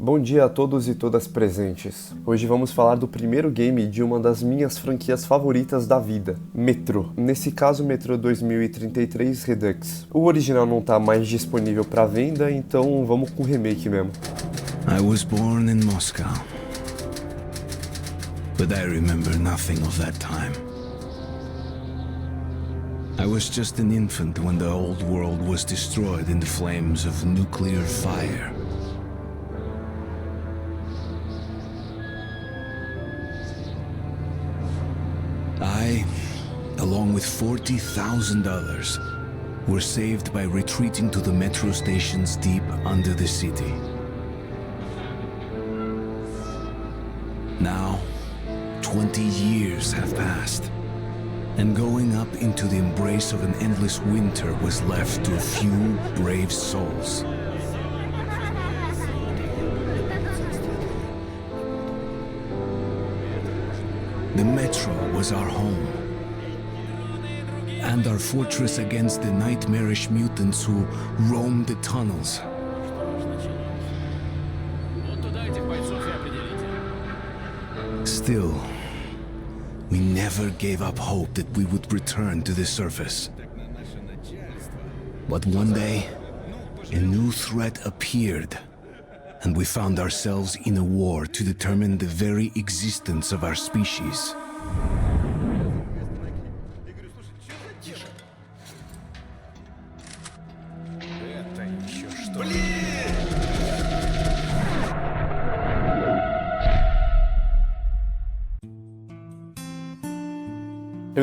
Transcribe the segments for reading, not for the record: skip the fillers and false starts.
Bom dia a todos e todas presentes. Hoje vamos falar do primeiro game de uma das minhas franquias favoritas da vida, Metro. Nesse caso, Metro 2033 Redux. O original não tá mais disponível para venda, então vamos com o remake mesmo. I was born in Moscow, but I remember nothing of that time. I was just an infant when the old world was destroyed in the flames of nuclear fire. I, along with 40,000 others, were saved by retreating to the metro stations deep under the city. Now, 20 years have passed, and going up into the embrace of an endless winter was left to a few brave souls. The metro was our home, and our fortress against the nightmarish mutants who roamed the tunnels. Still, we never gave up hope that we would return to the surface. But one day, a new threat appeared, and we found ourselves in a war to determine the very existence of our species.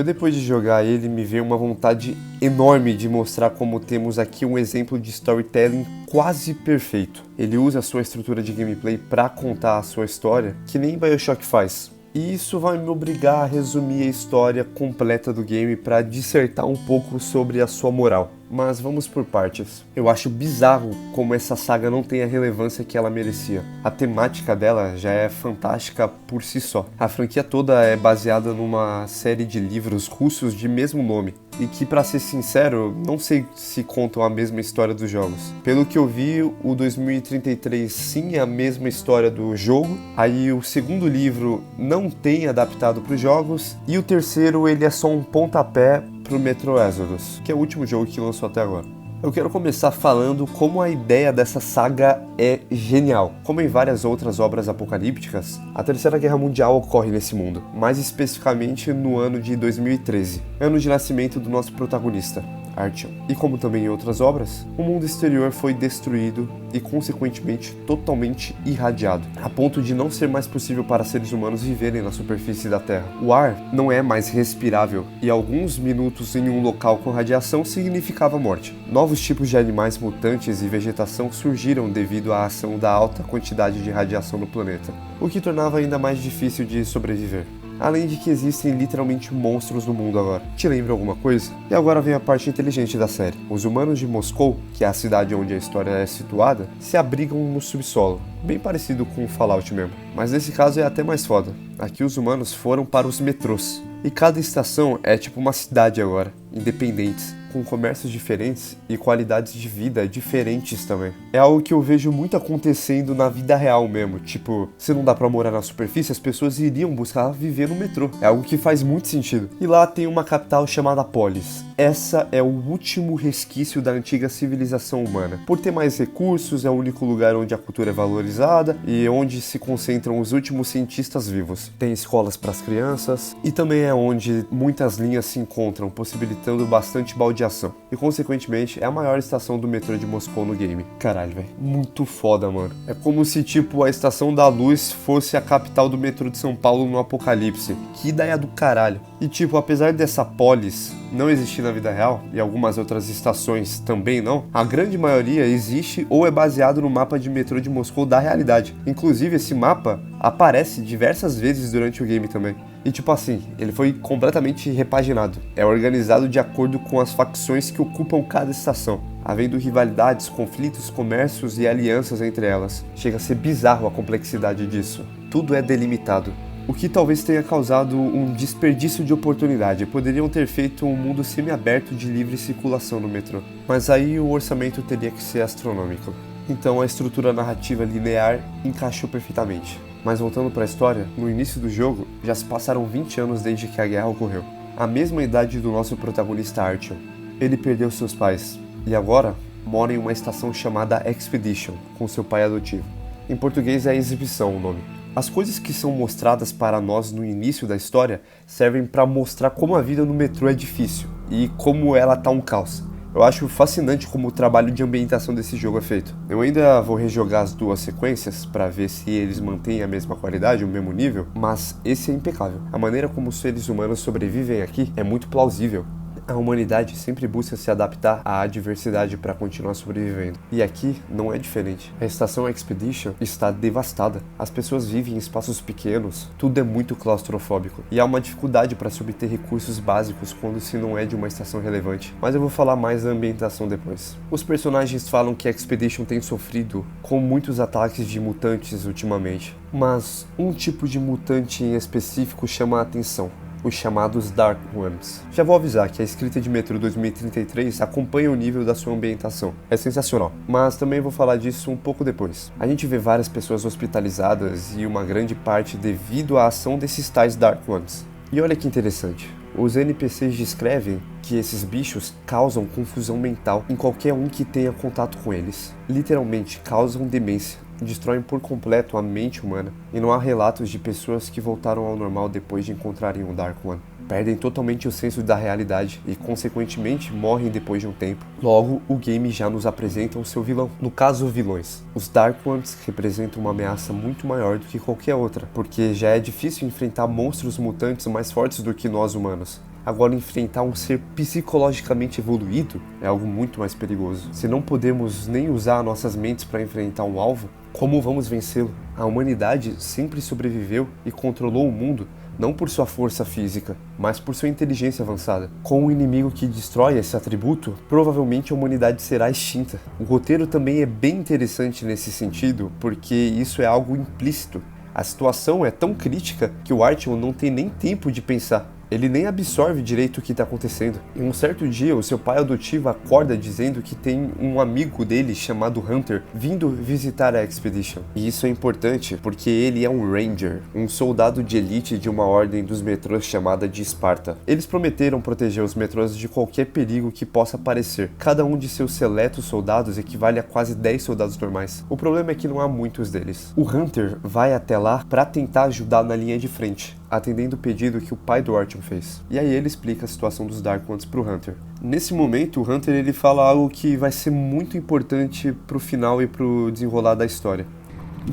Depois de jogar ele, me veio uma vontade enorme de mostrar como temos aqui um exemplo de storytelling quase perfeito. Ele usa a sua estrutura de gameplay para contar a sua história, que nem BioShock faz. E isso vai me obrigar a resumir a história completa do game para dissertar um pouco sobre a sua moral. Mas vamos por partes. Eu acho bizarro como essa saga não tem a relevância que ela merecia. A temática dela já é fantástica por si só. A franquia toda é baseada numa série de livros russos de mesmo nome, e que, pra ser sincero, não sei se contam a mesma história dos jogos. Pelo que eu vi, o 2033 sim é a mesma história do jogo, aí o segundo livro não tem adaptado para os jogos, e o terceiro ele é só um pontapé pro Metro Exodus, que é o último jogo que lançou até agora. Eu quero começar falando como a ideia dessa saga é genial. Como em várias outras obras apocalípticas, a Terceira Guerra Mundial ocorre nesse mundo, mais especificamente no ano de 2013, ano de nascimento do nosso protagonista, Artyom. E como também em outras obras, o mundo exterior foi destruído e consequentemente totalmente irradiado, a ponto de não ser mais possível para seres humanos viverem na superfície da Terra. O ar não é mais respirável e alguns minutos em um local com radiação significava morte. Novos tipos de animais mutantes e vegetação surgiram devido à ação da alta quantidade de radiação no planeta, o que tornava ainda mais difícil de sobreviver. Além de que existem literalmente monstros no mundo agora. Te lembra alguma coisa? E agora vem a parte inteligente da série. Os humanos de Moscou, que é a cidade onde a história é situada, se abrigam no subsolo, bem parecido com o Fallout mesmo. Mas nesse caso é até mais foda. Aqui os humanos foram para os metrôs. E cada estação é tipo uma cidade agora, independentes, com comércios diferentes e qualidades de vida diferentes também. É algo que eu vejo muito acontecendo na vida real mesmo, tipo, se não dá pra morar na superfície, as pessoas iriam buscar viver no metrô. É algo que faz muito sentido. E lá tem uma capital chamada Polis. Essa é o último resquício da antiga civilização humana. Por ter mais recursos, é o único lugar onde a cultura é valorizada e onde se concentram os últimos cientistas vivos. Tem escolas para as crianças e também é onde muitas linhas se encontram, possibilitando bastante baldeação. E consequentemente é a maior estação do metrô de Moscou no game. Caralho, velho. Muito foda, mano. É como se tipo a Estação da Luz fosse a capital do metrô de São Paulo no apocalipse. Que ideia do caralho. E tipo, apesar dessa polis não existir na vida real, e algumas outras estações também não, a grande maioria existe ou é baseado no mapa de metrô de Moscou da realidade. Inclusive esse mapa aparece diversas vezes durante o game também. E tipo assim, ele foi completamente repaginado. É organizado de acordo com as facções que ocupam cada estação, havendo rivalidades, conflitos, comércios e alianças entre elas. Chega a ser bizarro a complexidade disso. Tudo é delimitado. O que talvez tenha causado um desperdício de oportunidade. Poderiam ter feito um mundo semi-aberto de livre circulação no metrô. Mas aí o orçamento teria que ser astronômico. Então a estrutura narrativa linear encaixou perfeitamente. Mas voltando para a história, no início do jogo já se passaram 20 anos desde que a guerra ocorreu. A mesma idade do nosso protagonista Artyom. Ele perdeu seus pais e agora mora em uma estação chamada Expedition com seu pai adotivo. Em português é Exibição o nome. As coisas que são mostradas para nós no início da história servem para mostrar como a vida no metrô é difícil e como ela tá um caos. Eu acho fascinante como o trabalho de ambientação desse jogo é feito. Eu ainda vou rejogar as duas sequências para ver se eles mantêm a mesma qualidade, o mesmo nível, mas esse é impecável. A maneira como os seres humanos sobrevivem aqui é muito plausível. A humanidade sempre busca se adaptar à adversidade para continuar sobrevivendo. E aqui não é diferente. A estação Expedition está devastada. As pessoas vivem em espaços pequenos, tudo é muito claustrofóbico. E há uma dificuldade para se obter recursos básicos quando se não é de uma estação relevante. Mas eu vou falar mais da ambientação depois. Os personagens falam que a Expedition tem sofrido com muitos ataques de mutantes ultimamente. Mas um tipo de mutante em específico chama a atenção. Os chamados Dark Ones. Já vou avisar que a escrita de Metro 2033 acompanha o nível da sua ambientação. É sensacional, mas também vou falar disso um pouco depois. A gente vê várias pessoas hospitalizadas e uma grande parte devido à ação desses tais Dark Ones. E olha que interessante, os NPCs descrevem que esses bichos causam confusão mental em qualquer um que tenha contato com eles. Literalmente causam demência. Destroem por completo a mente humana, e não há relatos de pessoas que voltaram ao normal depois de encontrarem um Dark One. Perdem totalmente o senso da realidade e, consequentemente, morrem depois de um tempo. Logo, o game já nos apresenta o seu vilão. No caso, vilões. Os Dark Ones representam uma ameaça muito maior do que qualquer outra, porque já é difícil enfrentar monstros mutantes mais fortes do que nós humanos. Agora, enfrentar um ser psicologicamente evoluído é algo muito mais perigoso. Se não podemos nem usar nossas mentes para enfrentar um alvo, como vamos vencê-lo? A humanidade sempre sobreviveu e controlou o mundo, não por sua força física, mas por sua inteligência avançada. Com um inimigo que destrói esse atributo, provavelmente a humanidade será extinta. O roteiro também é bem interessante nesse sentido, porque isso é algo implícito. A situação é tão crítica que o Artyom não tem nem tempo de pensar. Ele nem absorve direito o que está acontecendo. Em um certo dia, o seu pai adotivo acorda dizendo que tem um amigo dele chamado Hunter vindo visitar a Expedition. E isso é importante porque ele é um Ranger, um soldado de elite de uma ordem dos metrôs chamada de Esparta. Eles prometeram proteger os metrôs de qualquer perigo que possa aparecer. Cada um de seus seletos soldados equivale a quase 10 soldados normais. O problema é que não há muitos deles. O Hunter vai até lá para tentar ajudar na linha de frente, atendendo o pedido que o pai do Artyom fez. E aí ele explica a situação dos Dark Ones pro Hunter. Nesse momento, o Hunter ele fala algo que vai ser muito importante pro final e pro desenrolar da história.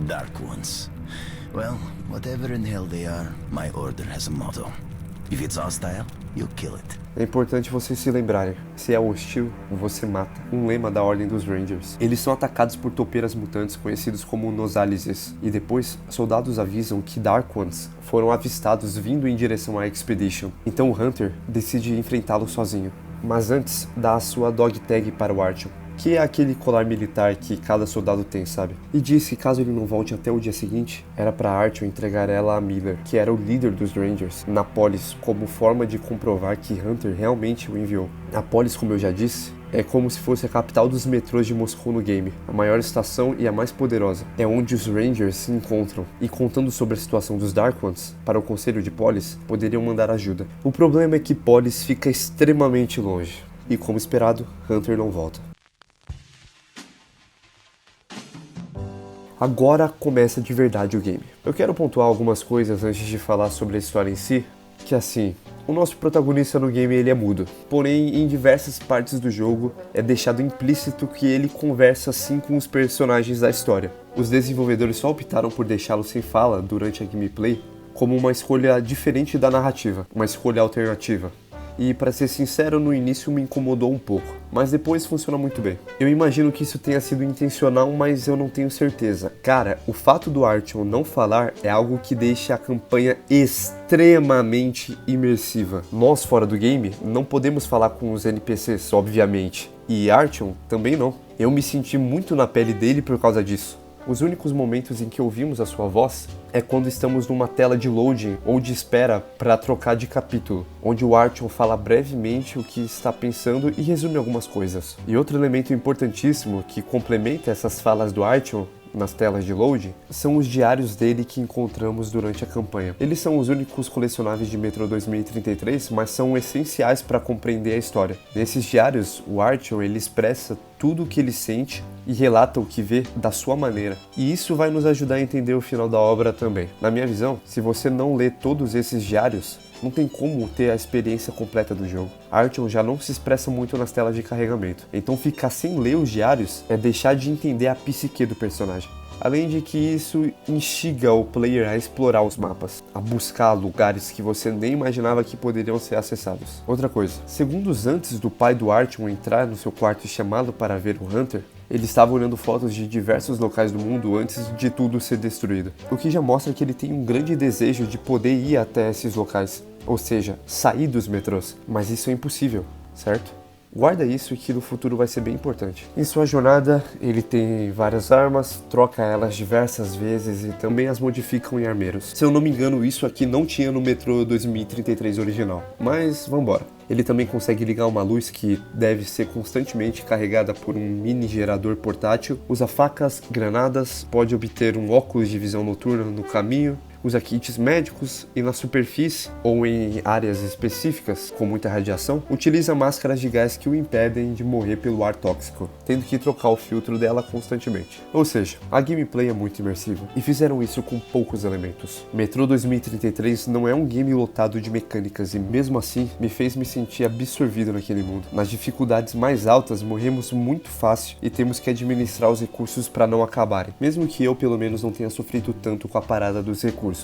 Dark Ones. Well, whatever in hell they are, my order has a motto. If it's hostile, you kill it. É importante vocês se lembrarem, se é hostil, você mata. Um lema da Ordem dos Rangers. Eles são atacados por topeiras mutantes conhecidos como Nosálises, e depois, soldados avisam que Dark Ones foram avistados vindo em direção à Expedition. Então o Hunter decide enfrentá-lo sozinho. Mas antes, dá a sua dog tag para o Artyom, que é aquele colar militar que cada soldado tem, sabe? E diz que caso ele não volte até o dia seguinte, era para Artyom entregar ela a Miller, que era o líder dos Rangers, na Polis, como forma de comprovar que Hunter realmente o enviou. A Polis, como eu já disse, é como se fosse a capital dos metrôs de Moscou no game, a maior estação e a mais poderosa. É onde os Rangers se encontram, e contando sobre a situação dos Dark Ones, para o conselho de Polis, poderiam mandar ajuda. O problema é que Polis fica extremamente longe, e como esperado, Hunter não volta. Agora começa de verdade o game. Eu quero pontuar algumas coisas antes de falar sobre a história em si, que assim, o nosso protagonista no game ele é mudo, porém em diversas partes do jogo é deixado implícito que ele conversa assim com os personagens da história. Os desenvolvedores só optaram por deixá-lo sem fala durante a gameplay como uma escolha diferente da narrativa, uma escolha alternativa. E para ser sincero, no início me incomodou um pouco, mas depois funciona muito bem. Eu imagino que isso tenha sido intencional, mas eu não tenho certeza. Cara, o fato do Artyom não falar é algo que deixa a campanha extremamente imersiva. Nós, fora do game, não podemos falar com os NPCs, obviamente, e Artyom também não. Eu me senti muito na pele dele por causa disso. Os únicos momentos em que ouvimos a sua voz é quando estamos numa tela de loading ou de espera para trocar de capítulo, onde o Artyom fala brevemente o que está pensando e resume algumas coisas. E outro elemento importantíssimo que complementa essas falas do Artyom nas telas de load, são os diários dele que encontramos durante a campanha. Eles são os únicos colecionáveis de Metro 2033, mas são essenciais para compreender a história. Nesses diários, o Artyom ele expressa tudo o que ele sente e relata o que vê da sua maneira. E isso vai nos ajudar a entender o final da obra também. Na minha visão, se você não lê todos esses diários, não tem como ter a experiência completa do jogo. Artyom já não se expressa muito nas telas de carregamento, então ficar sem ler os diários é deixar de entender a psique do personagem. Além de que isso instiga o player a explorar os mapas, a buscar lugares que você nem imaginava que poderiam ser acessados. Outra coisa, segundos antes do pai do Artyom entrar no seu quarto e chamá-lo para ver o Hunter, ele estava olhando fotos de diversos locais do mundo antes de tudo ser destruído, o que já mostra que ele tem um grande desejo de poder ir até esses locais, ou seja, sair dos metrôs, mas isso é impossível, certo? Guarda isso que no futuro vai ser bem importante. Em sua jornada, ele tem várias armas, troca elas diversas vezes e também as modificam em armeiros. Se eu não me engano, isso aqui não tinha no Metro 2033 original, mas vambora. Ele também consegue ligar uma luz que deve ser constantemente carregada por um mini gerador portátil, usa facas, granadas, pode obter um óculos de visão noturna no caminho, usa kits médicos e na superfície ou em áreas específicas com muita radiação, utiliza máscaras de gás que o impedem de morrer pelo ar tóxico, tendo que trocar o filtro dela constantemente. Ou seja, a gameplay é muito imersiva, e fizeram isso com poucos elementos. Metro 2033 não é um game lotado de mecânicas e mesmo assim me fez me sentir absorvido naquele mundo. Nas dificuldades mais altas morremos muito fácil e temos que administrar os recursos para não acabarem, mesmo que eu pelo menos não tenha sofrido tanto com a parada dos recursos.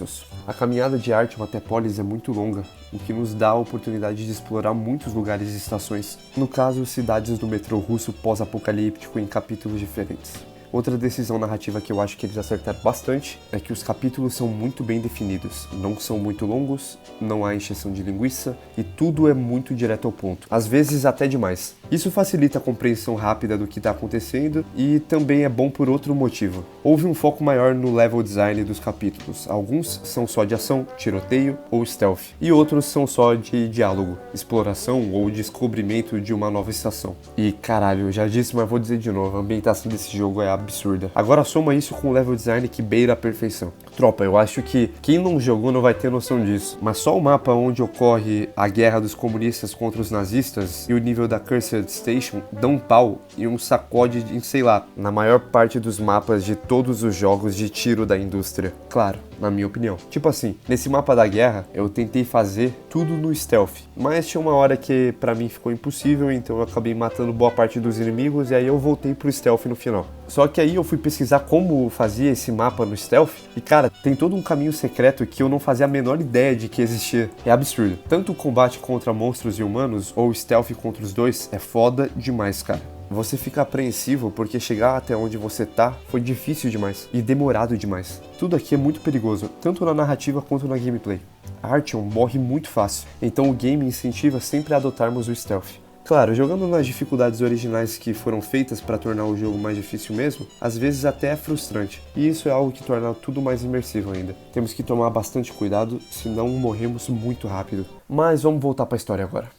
A caminhada de Artyom até Polis é muito longa, o que nos dá a oportunidade de explorar muitos lugares e estações, no caso, cidades do metrô russo pós-apocalíptico em capítulos diferentes. Outra decisão narrativa que eu acho que eles acertaram bastante é que os capítulos são muito bem definidos, não são muito longos, não há encheção de linguiça e tudo é muito direto ao ponto, às vezes até demais. Isso facilita a compreensão rápida do que está acontecendo e também é bom por outro motivo. Houve um foco maior no level design dos capítulos, alguns são só de ação, tiroteio ou stealth, e outros são só de diálogo, exploração ou descobrimento de uma nova estação. E caralho, eu já disse, mas vou dizer de novo, a ambientação desse jogo é absurda. Agora soma isso com o level design que beira a perfeição. Tropa, eu acho que quem não jogou não vai ter noção disso, mas só o mapa onde ocorre a guerra dos comunistas contra os nazistas e o nível da Cursed Station dão um pau e um sacode em, sei lá, na maior parte dos mapas de todos os jogos de tiro da indústria. Claro, na minha opinião. Tipo assim, nesse mapa da guerra, eu tentei fazer tudo no stealth, mas tinha uma hora que pra mim ficou impossível, então eu acabei matando boa parte dos inimigos e aí eu voltei pro stealth no final. Só que aí eu fui pesquisar como fazia esse mapa no stealth e cara, tem todo um caminho secreto que eu não fazia a menor ideia de que existia. É absurdo. Tanto o combate contra monstros e humanos ou o stealth contra os dois é foda demais, cara. Você fica apreensivo porque chegar até onde você tá foi difícil demais e demorado demais. Tudo aqui é muito perigoso, tanto na narrativa quanto na gameplay. Artyom morre muito fácil, então o game incentiva sempre a adotarmos o stealth. Claro, jogando nas dificuldades originais que foram feitas para tornar o jogo mais difícil mesmo, às vezes até é frustrante, e isso é algo que torna tudo mais imersivo ainda. Temos que tomar bastante cuidado, senão morremos muito rápido. Mas vamos voltar para a história agora.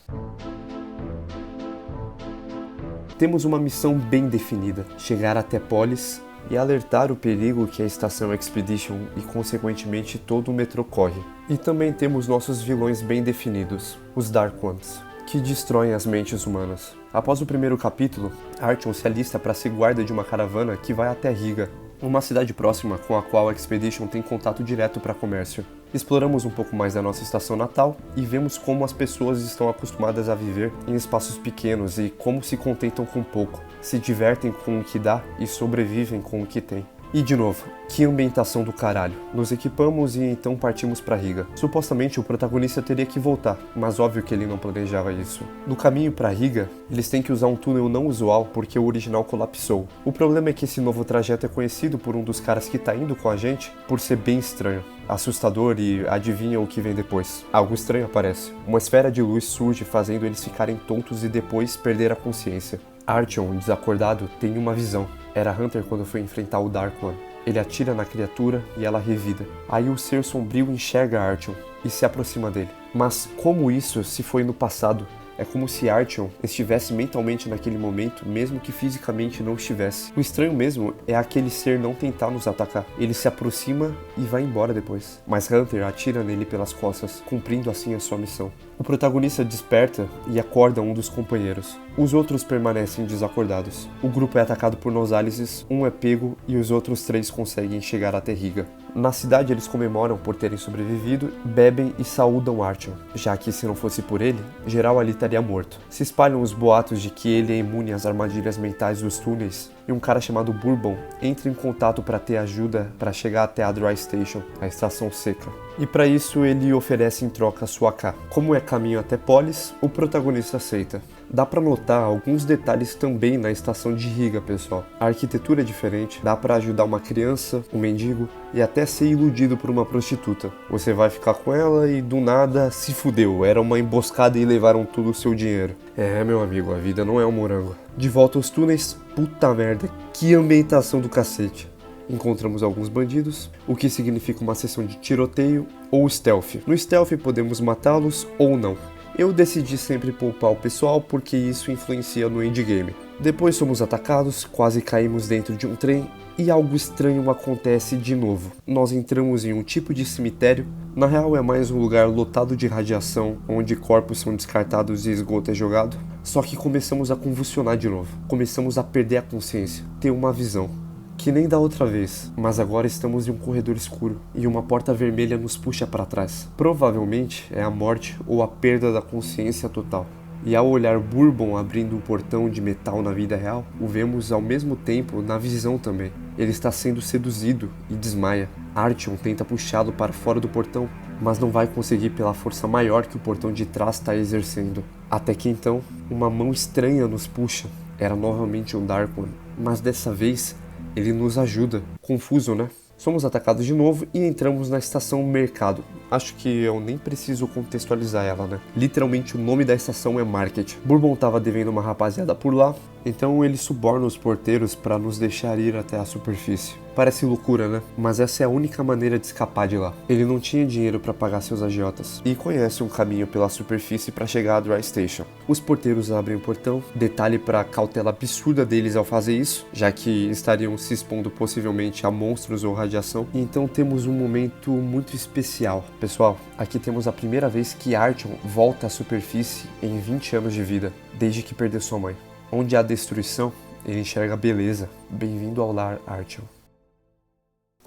Temos uma missão bem definida, chegar até Polis e alertar o perigo que a estação Expedition e consequentemente todo o metrô corre. E também temos nossos vilões bem definidos, os Dark Ones, que destroem as mentes humanas. Após o primeiro capítulo, Artyom se alista para ser guarda de uma caravana que vai até Riga, uma cidade próxima com a qual a Expedition tem contato direto para comércio. Exploramos um pouco mais da nossa estação natal e vemos como as pessoas estão acostumadas a viver em espaços pequenos e como se contentam com pouco, se divertem com o que dá e sobrevivem com o que tem. E de novo, que ambientação do caralho. Nos equipamos e então partimos para Riga. Supostamente o protagonista teria que voltar, mas óbvio que ele não planejava isso. No caminho para Riga, eles têm que usar um túnel não usual porque o original colapsou. O problema é que esse novo trajeto é conhecido por um dos caras que tá indo com a gente por ser bem estranho, assustador e adivinha o que vem depois. Algo estranho aparece. Uma esfera de luz surge fazendo eles ficarem tontos e depois perder a consciência. Artyom, desacordado, tem uma visão. Era Hunter quando foi enfrentar o Dark One. Ele atira na criatura e ela revida. Aí o ser sombrio enxerga Artyom e se aproxima dele. Mas como isso se foi no passado? É como se Artyom estivesse mentalmente naquele momento, mesmo que fisicamente não estivesse. O estranho mesmo é aquele ser não tentar nos atacar. Ele se aproxima e vai embora depois. Mas Hunter atira nele pelas costas, cumprindo assim a sua missão. O protagonista desperta e acorda um dos companheiros. Os outros permanecem desacordados. O grupo é atacado por Nosálises, um é pego e os outros 3 conseguem chegar até Riga. Na cidade eles comemoram por terem sobrevivido, bebem e saúdam Artyom, já que se não fosse por ele, geral ali estaria morto. Se espalham os boatos de que ele é imune às armadilhas mentais dos túneis, e um cara chamado Bourbon entra em contato para ter ajuda para chegar até a Dry Station, a estação seca. E para isso ele oferece em troca sua AK. Como é caminho até Polis, o protagonista aceita. Dá para notar alguns detalhes também na estação de Riga, pessoal. A arquitetura é diferente, dá para ajudar uma criança, um mendigo e até ser iludido por uma prostituta. Você vai ficar com ela e do nada se fudeu, era uma emboscada e levaram todo o seu dinheiro. É, meu amigo, a vida não é um morango. De volta aos túneis, puta merda, que ambientação do cacete. Encontramos alguns bandidos, o que significa uma sessão de tiroteio ou stealth. No stealth podemos matá-los ou não. Eu decidi sempre poupar o pessoal porque isso influencia no endgame. Depois somos atacados, quase caímos dentro de um trem e algo estranho acontece de novo. Nós entramos em um tipo de cemitério, na real é mais um lugar lotado de radiação, onde corpos são descartados e esgoto é jogado. Só que começamos a convulsionar de novo, começamos a perder a consciência, ter uma visão. Que nem da outra vez, mas agora estamos em um corredor escuro e uma porta vermelha nos puxa para trás. Provavelmente é a morte ou a perda da consciência total. E ao olhar Bourbon abrindo um portão de metal na vida real, o vemos ao mesmo tempo na visão também. Ele está sendo seduzido e desmaia. Artyom tenta puxá-lo para fora do portão, mas não vai conseguir pela força maior que o portão de trás está exercendo. Até que então, uma mão estranha nos puxa. Era novamente um Dark One, mas dessa vez ele nos ajuda. Confuso, né? Somos atacados de novo e entramos na estação Mercado. Acho que eu nem preciso contextualizar ela, né? Literalmente o nome da estação é Market. Bourbon tava devendo uma rapaziada por lá, então ele suborna os porteiros para nos deixar ir até a superfície. Parece loucura, né? Mas essa é a única maneira de escapar de lá. Ele não tinha dinheiro para pagar seus agiotas e conhece um caminho pela superfície para chegar à Dry Station. Os porteiros abrem o portão, detalhe para a cautela absurda deles ao fazer isso, já que estariam se expondo possivelmente a monstros ou radiação. E então temos um momento muito especial. Pessoal, aqui temos a primeira vez que Artyom volta à superfície em 20 anos de vida, desde que perdeu sua mãe. Onde há destruição, ele enxerga beleza. Bem-vindo ao lar, Artyom.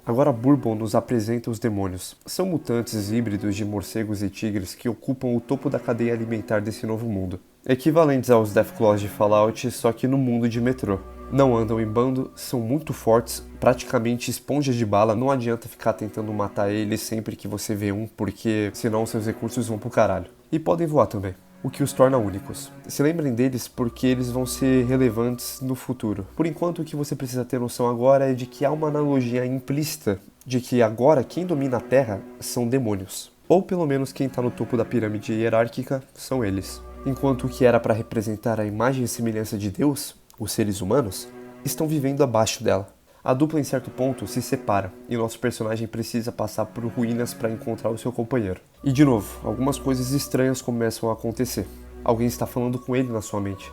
Agora Bourbon nos apresenta os demônios. São mutantes híbridos de morcegos e tigres que ocupam o topo da cadeia alimentar desse novo mundo. Equivalentes aos Deathclaws de Fallout, só que no mundo de metrô. Não andam em bando, são muito fortes, praticamente esponjas de bala, não adianta ficar tentando matar eles sempre que você vê um, porque senão seus recursos vão pro caralho. E podem voar também, o que os torna únicos. Se lembrem deles porque eles vão ser relevantes no futuro. Por enquanto, o que você precisa ter noção agora é de que há uma analogia implícita de que agora quem domina a Terra são demônios. Ou pelo menos quem está no topo da pirâmide hierárquica são eles. Enquanto o que era para representar a imagem e semelhança de Deus, os seres humanos, estão vivendo abaixo dela. A dupla em certo ponto se separa e nosso personagem precisa passar por ruínas para encontrar o seu companheiro. E de novo, algumas coisas estranhas começam a acontecer. Alguém está falando com ele na sua mente.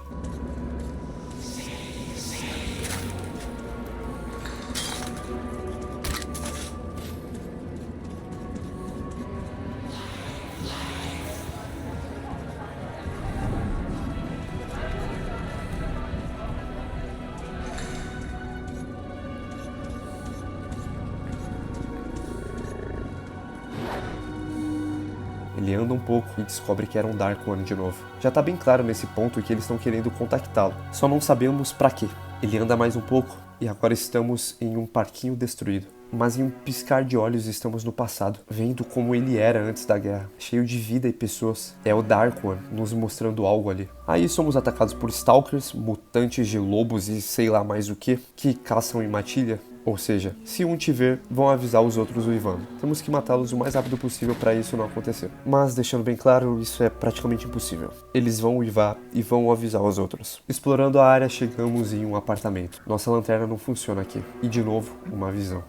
Ele anda um pouco e descobre que era um Dark One de novo. Já tá bem claro nesse ponto que eles estão querendo contactá-lo, só não sabemos pra quê. Ele anda mais um pouco e agora estamos em um parquinho destruído. Mas em um piscar de olhos estamos no passado, vendo como ele era antes da guerra, cheio de vida e pessoas. É o Dark One nos mostrando algo ali. Aí somos atacados por Stalkers, mutantes de lobos e sei lá mais o que caçam em matilha. Ou seja, se um te ver, vão avisar os outros uivando. Temos que matá-los o mais rápido possível para isso não acontecer. Mas, deixando bem claro, isso é praticamente impossível. Eles vão uivar e vão avisar os outros. Explorando a área, chegamos em um apartamento. Nossa lanterna não funciona aqui. E, de novo, uma visão.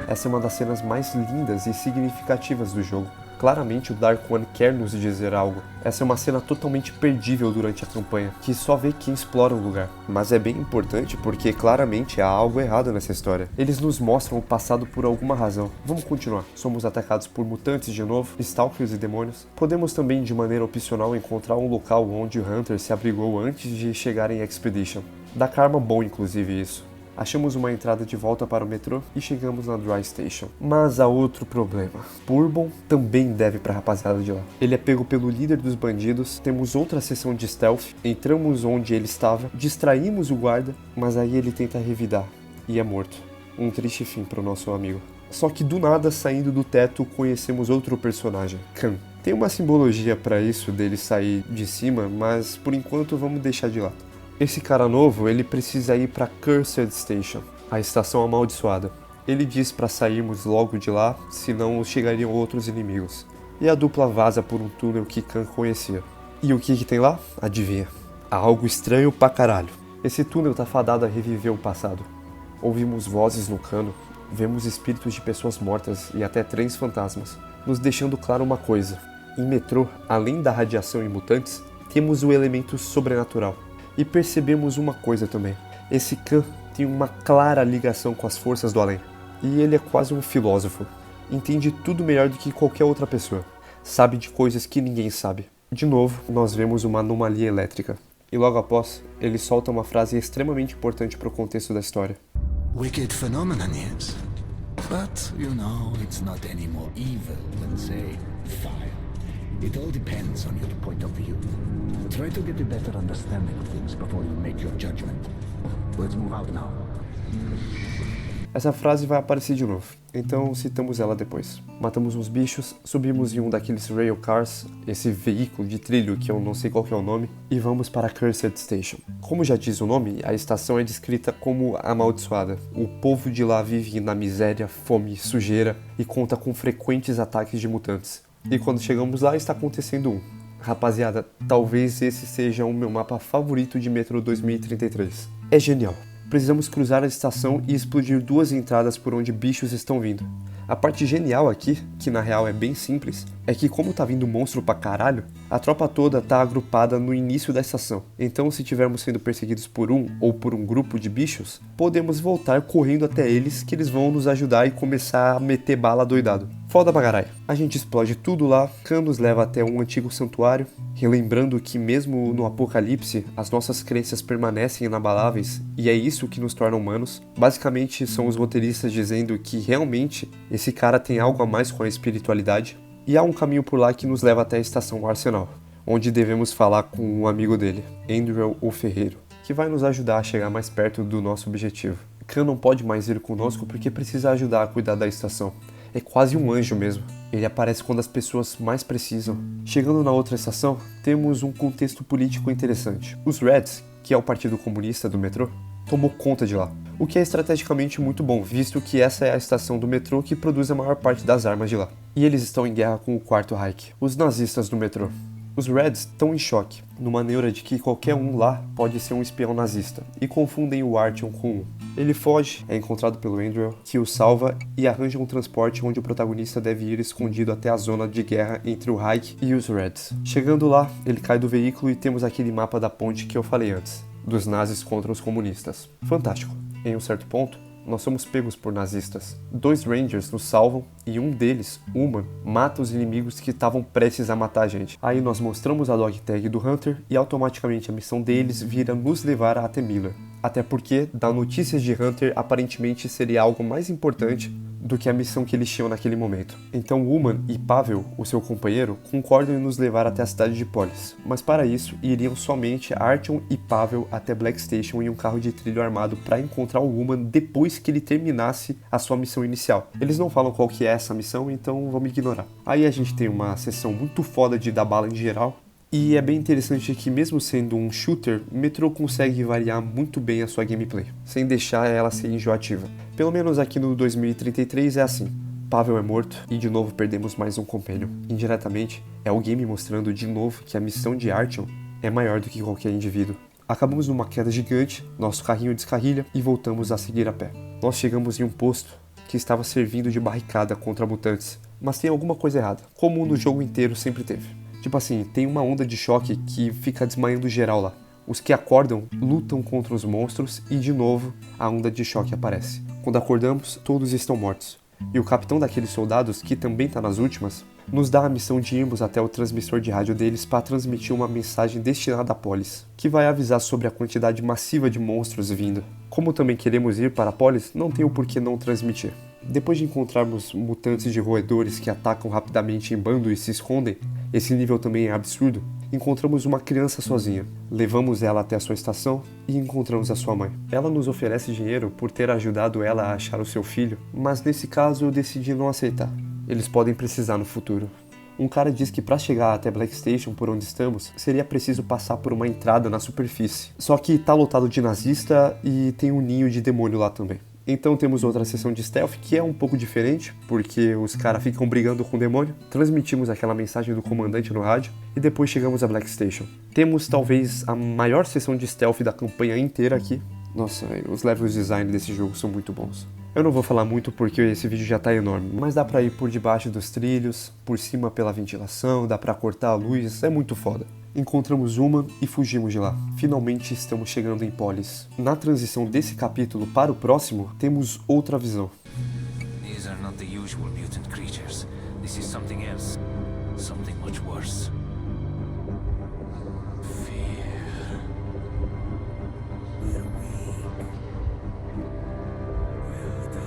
Essa é uma das cenas mais lindas e significativas do jogo. Claramente o Dark One quer nos dizer algo. Essa é uma cena totalmente perdível durante a campanha, que só vê quem explora o lugar. Mas é bem importante porque claramente há algo errado nessa história. Eles nos mostram o passado por alguma razão. Vamos continuar. Somos atacados por mutantes de novo, stalkers e demônios. Podemos também de maneira opcional encontrar um local onde o Hunter se abrigou antes de chegar em Expedition. Dá karma bom inclusive isso. Achamos uma entrada de volta para o metrô e chegamos na Dry Station. Mas há outro problema. Bourbon também deve para a rapaziada de lá. Ele é pego pelo líder dos bandidos, temos outra sessão de stealth, entramos onde ele estava, distraímos o guarda, mas aí ele tenta revidar e é morto. Um triste fim para o nosso amigo. Só que do nada, saindo do teto, conhecemos outro personagem, Khan. Tem uma simbologia para isso dele sair de cima, mas por enquanto vamos deixar de lado. Esse cara novo, ele precisa ir para Cursed Station, a estação amaldiçoada. Ele diz para sairmos logo de lá, senão chegariam outros inimigos. E a dupla vaza por um túnel que Khan conhecia. E o que tem lá? Adivinha. Há algo estranho pra caralho. Esse túnel tá fadado a reviver o passado. Ouvimos vozes no cano, vemos espíritos de pessoas mortas e até trens fantasmas, nos deixando claro uma coisa. Em Metrô, além da radiação e mutantes, temos o elemento sobrenatural. E percebemos uma coisa também. Esse Khan tem uma clara ligação com as forças do além. E ele é quase um filósofo. Entende tudo melhor do que qualquer outra pessoa. Sabe de coisas que ninguém sabe. De novo, nós vemos uma anomalia elétrica. E logo após, ele solta uma frase extremamente importante para o contexto da história. Wicked phenomenon, yes. But, you know, it's not any more evil than, say, fire. It all depends on your point of view. Try to get a better understanding of things before you make your judgment. Let's move out now. Essa frase vai aparecer de novo, então citamos ela depois. Matamos uns bichos, subimos em um daqueles rail cars, esse veículo de trilho que eu não sei qual que é o nome, e vamos para a Cursed Station. Como já diz o nome, a estação é descrita como amaldiçoada. O povo de lá vive na miséria, fome, sujeira e conta com frequentes ataques de mutantes. E quando chegamos lá está acontecendo um. Rapaziada, talvez esse seja o meu mapa favorito de Metro 2033. É genial. Precisamos cruzar a estação e explodir duas entradas por onde bichos estão vindo. A parte genial aqui, que na real é bem simples, é que como tá vindo monstro pra caralho, a tropa toda tá agrupada no início da estação. Então se estivermos sendo perseguidos por um ou por um grupo de bichos, podemos voltar correndo até eles que eles vão nos ajudar e começar a meter bala doidado. Foda pra caralho. A gente explode tudo lá, Khan nos leva até um antigo santuário, relembrando que mesmo no apocalipse, as nossas crenças permanecem inabaláveis e é isso que nos torna humanos. Basicamente são os roteiristas dizendo que realmente esse cara tem algo a mais com a espiritualidade. E há um caminho por lá que nos leva até a estação Arsenal, onde devemos falar com um amigo dele, Andrew o Ferreiro, que vai nos ajudar a chegar mais perto do nosso objetivo. Khan não pode mais ir conosco porque precisa ajudar a cuidar da estação. É quase um anjo mesmo. Ele aparece quando as pessoas mais precisam. Chegando na outra estação, temos um contexto político interessante. Os Reds, que é o Partido Comunista do metrô, tomou conta de lá. O que é estrategicamente muito bom, visto que essa é a estação do metrô que produz a maior parte das armas de lá. E eles estão em guerra com o Quarto Reich, os nazistas do metrô. Os Reds estão em choque, numa neura de que qualquer um lá pode ser um espião nazista, e confundem o Artyom com um. Ele foge, é encontrado pelo Andrew, que o salva e arranja um transporte onde o protagonista deve ir escondido até a zona de guerra entre o Reich e os Reds. Chegando lá, ele cai do veículo e temos aquele mapa da ponte que eu falei antes, dos nazis contra os comunistas. Fantástico. Em um certo ponto, nós somos pegos por nazistas. 2 Rangers nos salvam e um deles, Uma, mata os inimigos que estavam prestes a matar a gente. Aí nós mostramos a log tag do Hunter e automaticamente a missão deles vira nos levar a Miller. Até porque, dar notícias de Hunter aparentemente seria algo mais importante do que a missão que eles tinham naquele momento. Então Uman e Pavel, o seu companheiro, concordam em nos levar até a cidade de Polis. Mas para isso, iriam somente Artyom e Pavel até Black Station em um carro de trilho armado para encontrar o Uman depois que ele terminasse a sua missão inicial. Eles não falam qual que é essa missão, então vamos ignorar. Aí a gente tem uma sessão muito foda de dar bala em geral. E é bem interessante que mesmo sendo um shooter, Metro consegue variar muito bem a sua gameplay, sem deixar ela ser enjoativa. Pelo menos aqui no 2033 é assim. Pavel é morto e de novo perdemos mais um companion. Indiretamente, é o game mostrando de novo que a missão de Artyom é maior do que qualquer indivíduo. Acabamos numa queda gigante, nosso carrinho descarrilha e voltamos a seguir a pé. Nós chegamos em um posto que estava servindo de barricada contra mutantes, mas tem alguma coisa errada, como no jogo inteiro sempre teve. Tipo assim, tem uma onda de choque que fica desmaiando geral lá. Os que acordam lutam contra os monstros e de novo a onda de choque aparece. Quando acordamos, todos estão mortos. E o capitão daqueles soldados, que também tá nas últimas, nos dá a missão de irmos até o transmissor de rádio deles para transmitir uma mensagem destinada a Polis, que vai avisar sobre a quantidade massiva de monstros vindo. Como também queremos ir para Polis, não tem o porquê não transmitir. Depois de encontrarmos mutantes de roedores que atacam rapidamente em bando e se escondem, esse nível também é absurdo, encontramos uma criança sozinha. Levamos ela até a sua estação e encontramos a sua mãe. Ela nos oferece dinheiro por ter ajudado ela a achar o seu filho, mas nesse caso eu decidi não aceitar. Eles podem precisar no futuro. Um cara diz que para chegar até Black Station, por onde estamos, seria preciso passar por uma entrada na superfície. Só que tá lotado de nazista e tem um ninho de demônio lá também. Então temos outra sessão de stealth que é um pouco diferente, porque os caras ficam brigando com o demônio. Transmitimos aquela mensagem do comandante no rádio e depois chegamos a Black Station. Temos talvez a maior sessão de stealth da campanha inteira aqui. Nossa, os levels design desse jogo são muito bons. Eu não vou falar muito porque esse vídeo já tá enorme, mas dá pra ir por debaixo dos trilhos, por cima pela ventilação, dá pra cortar a luz, é muito foda. Encontramos uma e fugimos de lá. Finalmente estamos chegando em Polis. Na transição desse capítulo para o próximo, temos outra visão. These are not the usual mutant creatures. This is something else. Something much worse. Fear. We're weak. We'll die.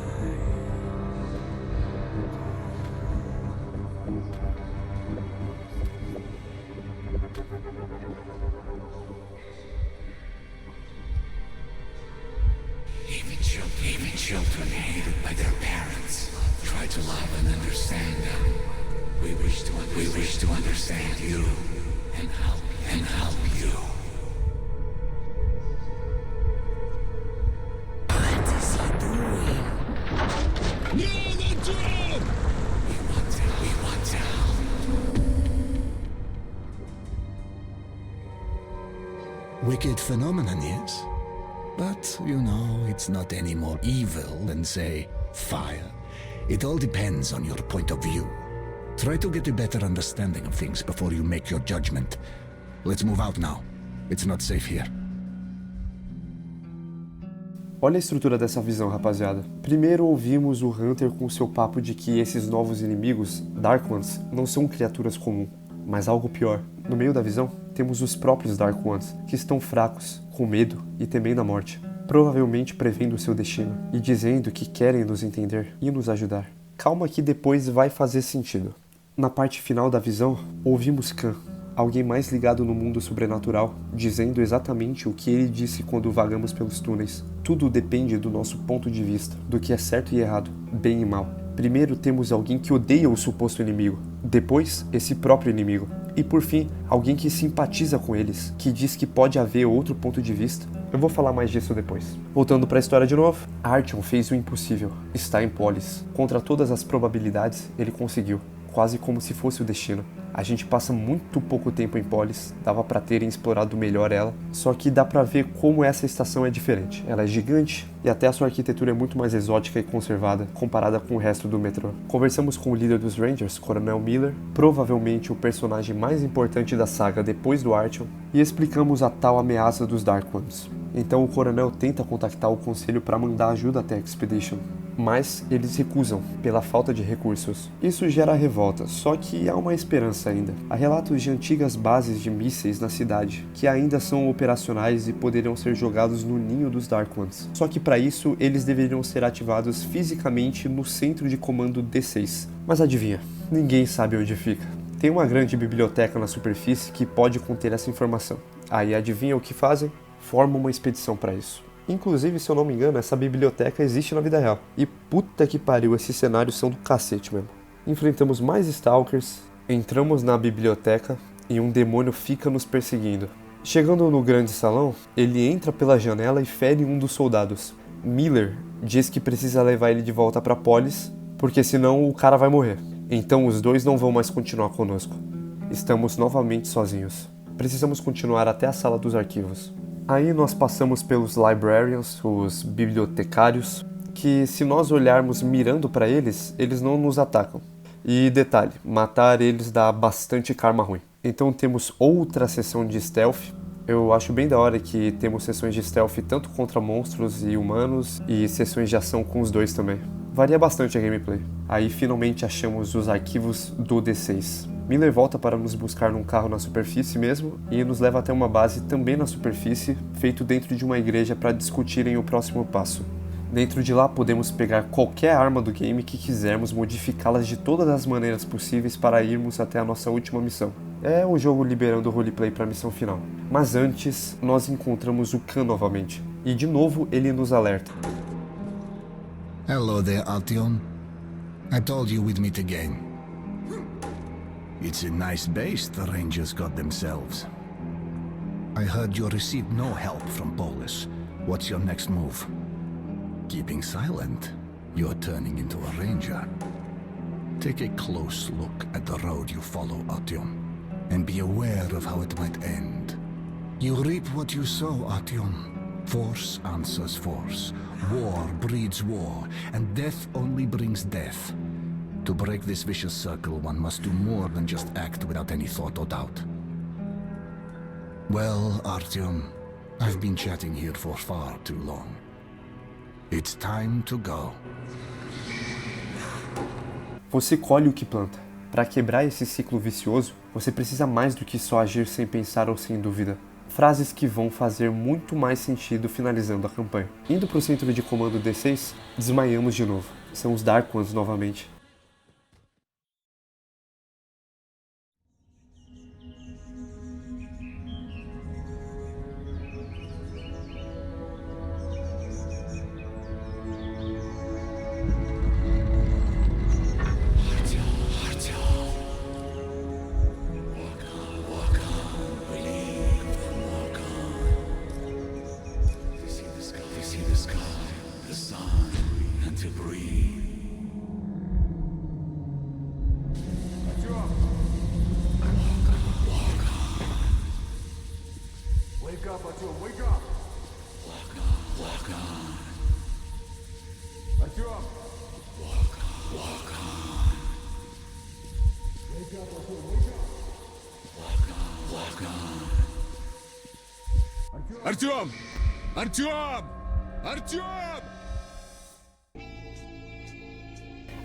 Even children hated by their parents try to love and understand them. We wish to understand you and help you. What is he doing? We want help. Wicked phenomenon, yes? But, you know, it's not any more evil than, say, fire. It all depends on your point of view. Try to get a better understanding of things before you make your judgment. Let's move out now. It's not safe here. Olha a estrutura dessa visão, rapaziada. Primeiro ouvimos o Hunter com seu papo de que esses novos inimigos, Dark Ones, não são criaturas comuns, mas algo pior. No meio da visão, temos os próprios Dark Ones, que estão fracos, com medo e temendo a morte, provavelmente prevendo o seu destino, e dizendo que querem nos entender e nos ajudar. Calma que depois vai fazer sentido. Na parte final da visão, ouvimos Khan, alguém mais ligado no mundo sobrenatural, dizendo exatamente o que ele disse quando vagamos pelos túneis. Tudo depende do nosso ponto de vista, do que é certo e errado, bem e mal. Primeiro temos alguém que odeia o suposto inimigo, depois esse próprio inimigo, e por fim, alguém que simpatiza com eles, que diz que pode haver outro ponto de vista. Eu vou falar mais disso depois. Voltando para a história de novo, Artyom fez o impossível, está em Polis. Contra todas as probabilidades, ele conseguiu, quase como se fosse o destino. A gente passa muito pouco tempo em Polis, dava pra terem explorado melhor ela, só que dá pra ver como essa estação é diferente. Ela é gigante e até a sua arquitetura é muito mais exótica e conservada comparada com o resto do metrô. Conversamos com o líder dos Rangers, Coronel Miller, provavelmente o personagem mais importante da saga depois do Artyom, e explicamos a tal ameaça dos Dark Ones. Então o coronel tenta contactar o conselho para mandar ajuda até a Expedition, mas eles recusam, pela falta de recursos. Isso gera revolta, só que há uma esperança ainda. Há relatos de antigas bases de mísseis na cidade, que ainda são operacionais e poderiam ser jogados no ninho dos Dark Ones. Só que para isso, eles deveriam ser ativados fisicamente no centro de comando D6. Mas adivinha, ninguém sabe onde fica. Tem uma grande biblioteca na superfície que pode conter essa informação. Aí adivinha o que fazem? Formam uma expedição para isso. Inclusive, se eu não me engano, essa biblioteca existe na vida real. E puta que pariu, esses cenários são do cacete mesmo. Enfrentamos mais Stalkers, entramos na biblioteca e um demônio fica nos perseguindo. Chegando no grande salão, ele entra pela janela e fere um dos soldados. Miller diz que precisa levar ele de volta para Polis, porque senão o cara vai morrer. Então os dois não vão mais continuar conosco. Estamos novamente sozinhos. Precisamos continuar até a sala dos arquivos. Aí nós passamos pelos librarians, os bibliotecários, que se nós olharmos mirando para eles, eles não nos atacam. E detalhe, matar eles dá bastante karma ruim. Então temos outra sessão de stealth. Eu acho bem da hora que temos sessões de stealth tanto contra monstros e humanos e sessões de ação com os dois também. Varia bastante a gameplay. Aí finalmente achamos os arquivos do D6. Miller volta para nos buscar num carro na superfície mesmo e nos leva até uma base também na superfície, feito dentro de uma igreja para discutirem o próximo passo. Dentro de lá podemos pegar qualquer arma do game que quisermos, modificá-las de todas as maneiras possíveis para irmos até a nossa última missão. É o jogo liberando o roleplay para a missão final. Mas antes, nós encontramos o Khan novamente. E de novo ele nos alerta. Hello there, Artyom. I told you we'd meet again. It's a nice base the Rangers got themselves. I heard you received no help from Polis. What's your next move? Keeping silent, you're turning into a Ranger. Take a close look at the road you follow, Artyom, and be aware of how it might end. You reap what you sow, Artyom. Force answers force. War breeds war, and death only brings death. To break this vicious circle, one must do more than just act without any thought or doubt. Well, Artyom, I've been chatting here for far too long. It's time to go. Você colhe o que planta. Para quebrar esse ciclo vicioso, você precisa mais do que só agir sem pensar ou sem dúvida. Frases que vão fazer muito mais sentido finalizando a campanha. Indo para o centro de comando D6, desmaiamos de novo. São os Dark Ones novamente. Artyom! Artyom! Artyom!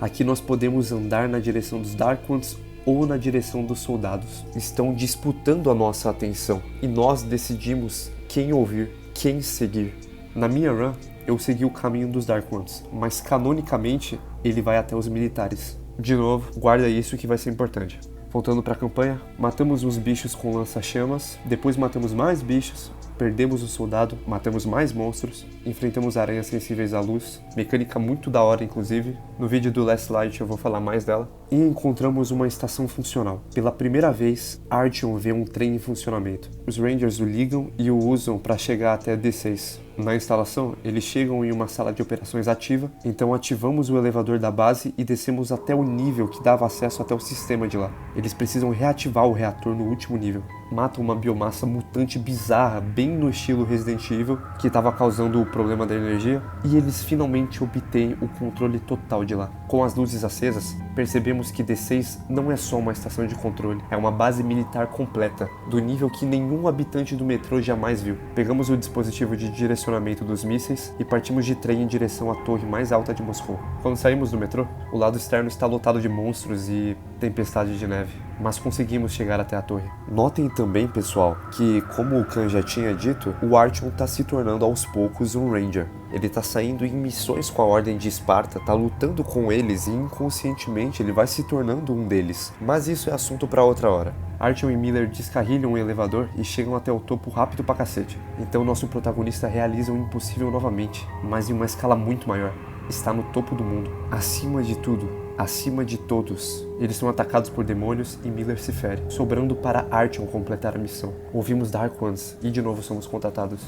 Aqui nós podemos andar na direção dos Dark Ones ou na direção dos soldados. Estão disputando a nossa atenção e nós decidimos quem ouvir, quem seguir. Na minha run, eu segui o caminho dos Dark Ones, mas canonicamente ele vai até os militares. De novo, guarda isso que vai ser importante. Voltando para a campanha, matamos uns bichos com lança-chamas, depois matamos mais bichos, perdemos o soldado, matamos mais monstros, enfrentamos aranhas sensíveis à luz, mecânica muito da hora inclusive, no vídeo do Last Light eu vou falar mais dela, e encontramos uma estação funcional. Pela primeira vez, Artyom vê um trem em funcionamento. Os Rangers o ligam e o usam para chegar até D6. Na instalação, eles chegam em uma sala de operações ativa, então ativamos o elevador da base e descemos até o nível que dava acesso até o sistema de lá. Eles precisam reativar o reator no último nível. Matam uma biomassa mutante bizarra, bem no estilo Resident Evil, que estava causando o problema da energia, e eles finalmente obtêm o controle total de lá. Com as luzes acesas, percebemos que D6 não é só uma estação de controle, é uma base militar completa, do nível que nenhum habitante do metrô jamais viu. Pegamos o dispositivo de direcionamento dos mísseis e partimos de trem em direção à torre mais alta de Moscou. Quando saímos do metrô, o lado externo está lotado de monstros e tempestade de neve, mas conseguimos chegar até a torre. Notem também, pessoal, que como o Khan já tinha dito, o Artyom está se tornando aos poucos um Ranger. Ele está saindo em missões com a Ordem de Esparta, está lutando com eles e inconscientemente ele vai se tornando um deles. Mas isso é assunto para outra hora. Artyom e Miller descarrilham o elevador e chegam até o topo rápido pra cacete. Então nosso protagonista realiza o impossível novamente, mas em uma escala muito maior. Está no topo do mundo, acima de tudo, acima de todos. Eles são atacados por demônios e Miller se fere, sobrando para Artyom completar a missão. Ouvimos Dark Ones e de novo somos contatados.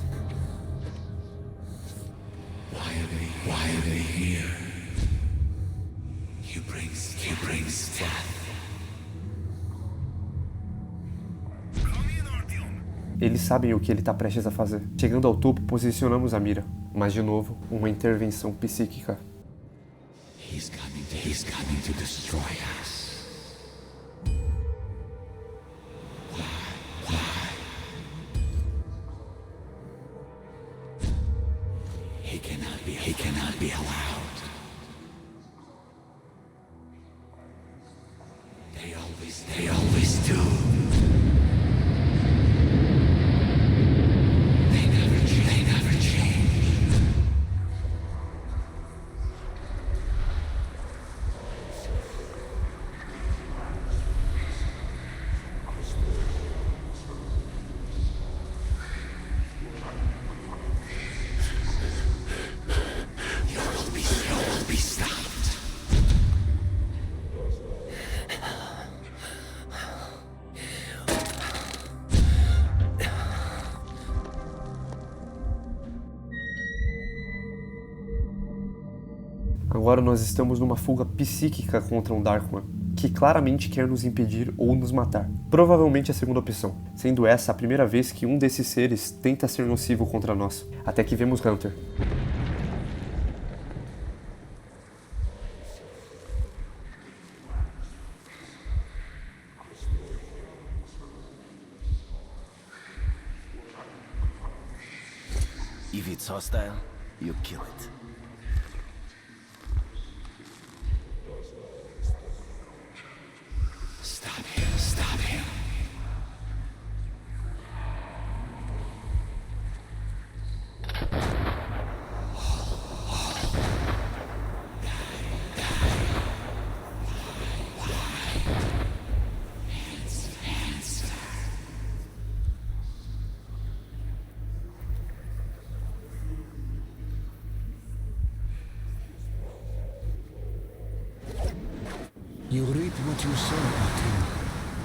Why are they here? Eles sabem o que ele está prestes a fazer. Chegando ao topo, posicionamos a mira. Mas de novo, uma intervenção psíquica. He's coming to destroy us. Why? He cannot be allowed. They always do. They never change. You will be stopped. Agora nós estamos numa fuga psíquica contra um Dark One, que claramente quer nos impedir ou nos matar. Provavelmente a segunda opção, sendo essa a primeira vez que um desses seres tenta ser nocivo contra nós, até que vemos Hunter. If it's hostile, you kill it. Stop him. You reap what you sow, Atin.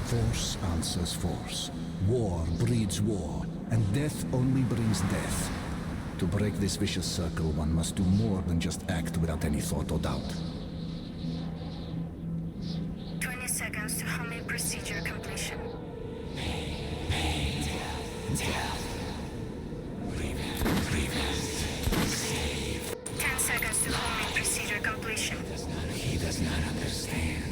Force answers force. War breeds war, and death only brings death. To break this vicious circle, one must do more than just act without any thought or doubt. 20 seconds to homing procedure completion. Death. Save. 10 seconds to homing procedure completion. He does not understand.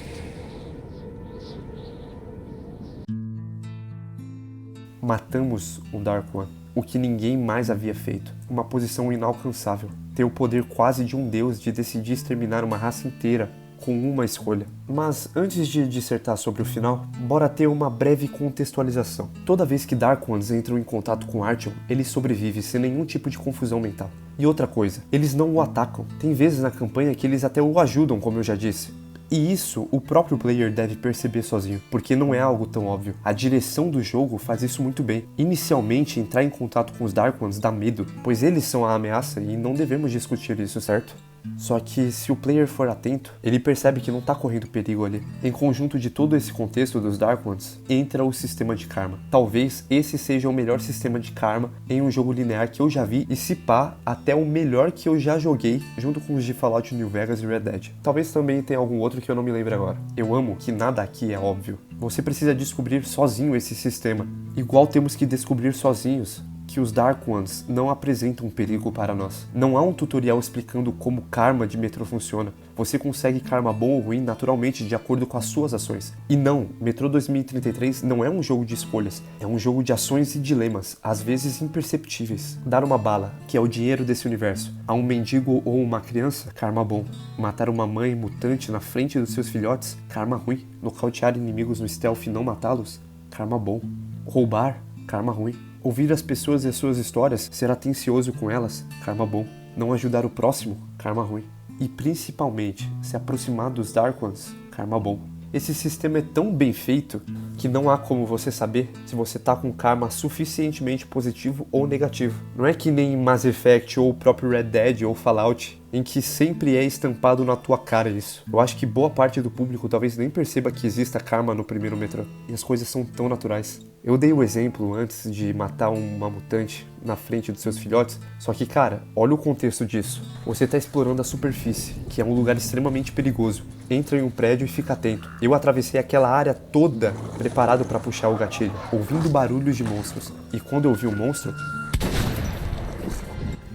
Matamos um Dark One, o que ninguém mais havia feito. Uma posição inalcançável. Ter o poder quase de um deus de decidir exterminar uma raça inteira com uma escolha. Mas antes de dissertar sobre o final, bora ter uma breve contextualização. Toda vez que Dark Ones entram em contato com Artyom, ele sobrevive sem nenhum tipo de confusão mental. E outra coisa, eles não o atacam. Tem vezes na campanha que eles até o ajudam, como eu já disse. E isso o próprio player deve perceber sozinho, porque não é algo tão óbvio. A direção do jogo faz isso muito bem. Inicialmente, entrar em contato com os Dark Ones dá medo, pois eles são a ameaça e não devemos discutir isso, certo? Só que se o player for atento, ele percebe que não tá correndo perigo ali. Em conjunto de todo esse contexto dos Dark Ones, entra o sistema de karma. Talvez esse seja o melhor sistema de karma em um jogo linear que eu já vi, e se pá, até o melhor que eu já joguei, junto com os de Fallout New Vegas e Red Dead. Talvez também tenha algum outro que eu não me lembro agora. Eu amo que nada aqui é óbvio. Você precisa descobrir sozinho esse sistema, igual temos que descobrir sozinhos que os Dark Ones não apresentam perigo para nós. Não há um tutorial explicando como karma de Metro funciona. Você consegue karma bom ou ruim naturalmente de acordo com as suas ações. E não, Metro 2033 não é um jogo de escolhas, é um jogo de ações e dilemas, às vezes imperceptíveis. Dar uma bala, que é o dinheiro desse universo, a um mendigo ou uma criança, karma bom. Matar uma mãe mutante na frente dos seus filhotes, karma ruim. Nocautear inimigos no stealth e não matá-los, karma bom. Roubar, karma ruim. Ouvir as pessoas e as suas histórias, ser atencioso com elas, karma bom. Não ajudar o próximo, karma ruim. E principalmente, se aproximar dos Dark Ones, karma bom. Esse sistema é tão bem feito que não há como você saber se você tá com karma suficientemente positivo ou negativo. Não é que nem Mass Effect ou o próprio Red Dead ou Fallout, em que sempre é estampado na tua cara isso. Eu acho que boa parte do público talvez nem perceba que exista karma no primeiro metrô, e as coisas são tão naturais. Eu dei o exemplo antes de matar uma mutante na frente dos seus filhotes, só que, cara, olha o contexto disso. Você tá explorando a superfície, que é um lugar extremamente perigoso. Entra em um prédio e fica atento. Eu atravessei aquela área toda preparado para puxar o gatilho, ouvindo barulhos de monstros. E quando eu vi um monstro,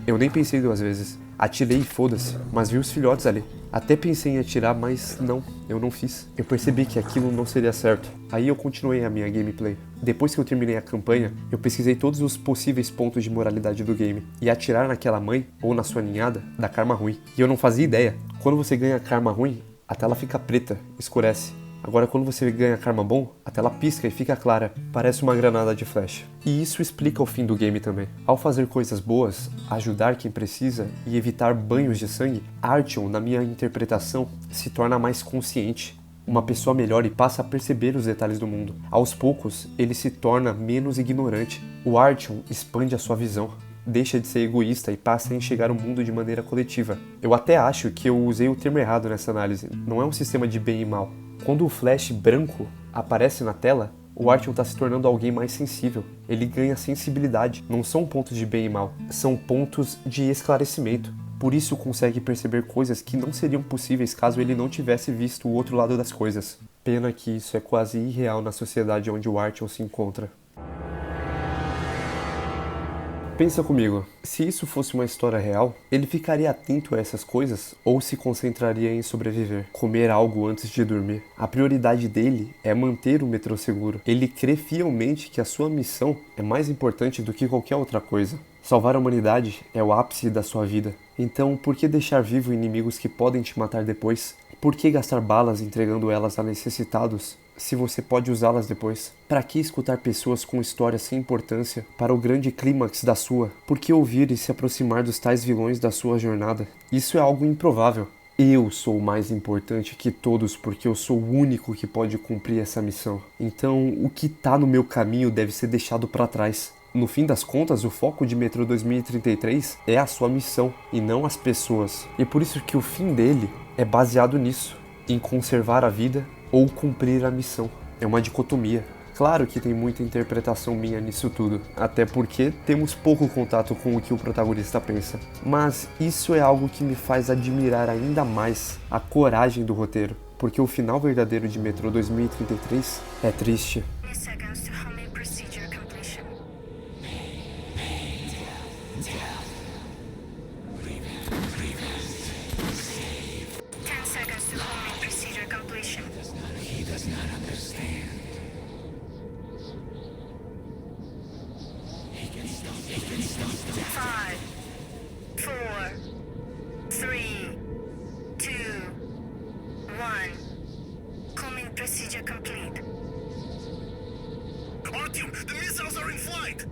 eu nem pensei 2 vezes. Atirei e foda-se, mas vi os filhotes ali. Até pensei em atirar, mas não, eu não fiz. Eu percebi que aquilo não seria certo. Aí eu continuei a minha gameplay. Depois que eu terminei a campanha, eu pesquisei todos os possíveis pontos de moralidade do game. E atirar naquela mãe, ou na sua ninhada, dá karma ruim. E eu não fazia ideia. Quando você ganha karma ruim, a tela fica preta, escurece. Agora quando você ganha karma bom, a tela pisca e fica clara, parece uma granada de flash. E isso explica o fim do game também. Ao fazer coisas boas, ajudar quem precisa e evitar banhos de sangue, Artyom, na minha interpretação, se torna mais consciente. Uma pessoa melhor e passa a perceber os detalhes do mundo. Aos poucos, ele se torna menos ignorante. O Artyom expande a sua visão. Deixa de ser egoísta e passa a enxergar o mundo de maneira coletiva. Eu até acho que eu usei o termo errado nessa análise. Não é um sistema de bem e mal. Quando o flash branco aparece na tela, o Artyom está se tornando alguém mais sensível. Ele ganha sensibilidade. Não são pontos de bem e mal, são pontos de esclarecimento. Por isso consegue perceber coisas que não seriam possíveis caso ele não tivesse visto o outro lado das coisas. Pena que isso é quase irreal na sociedade onde o Artyom se encontra. Pensa comigo, se isso fosse uma história real, ele ficaria atento a essas coisas ou se concentraria em sobreviver, comer algo antes de dormir? A prioridade dele é manter o metrô seguro. Ele crê fielmente que a sua missão é mais importante do que qualquer outra coisa. Salvar a humanidade é o ápice da sua vida. Então, por que deixar vivo inimigos que podem te matar depois? Por que gastar balas entregando elas a necessitados, se você pode usá-las depois? Para que escutar pessoas com histórias sem importância para o grande clímax da sua? Por que ouvir e se aproximar dos tais vilões da sua jornada? Isso é algo improvável. Eu sou mais importante que todos porque eu sou o único que pode cumprir essa missão. Então, o que tá no meu caminho deve ser deixado para trás. No fim das contas, o foco de Metro 2033 é a sua missão e não as pessoas. E por isso que o fim dele é baseado nisso, em conservar a vida ou cumprir a missão. É uma dicotomia. Claro que tem muita interpretação minha nisso tudo, até porque temos pouco contato com o que o protagonista pensa. Mas isso é algo que me faz admirar ainda mais a coragem do roteiro, porque o final verdadeiro de Metro 2033 é triste. Seconds to homing procedure completion. 10 seconds to homing procedure completion. He does not understand. He can stop. 5, 4, 3, 2, 1. Homing procedure complete. Artyom, the missiles are in flight!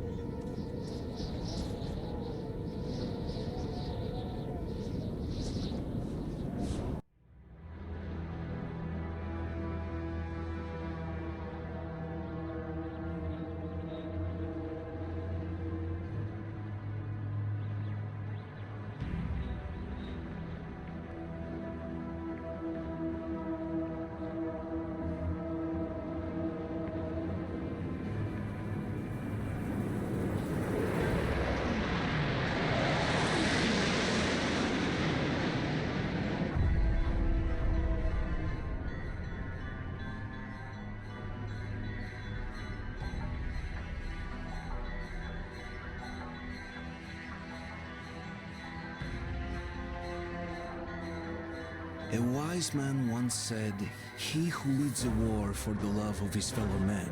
A wise man once said, "He who leads a war for the love of his fellow men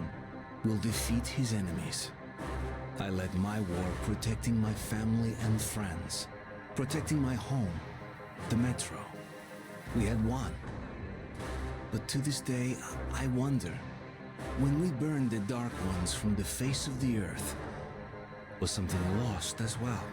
will defeat his enemies." I led my war protecting my family and friends, protecting my home, the metro. We had won. But to this day, I wonder, when we burned the Dark Ones from the face of the earth, was something lost as well?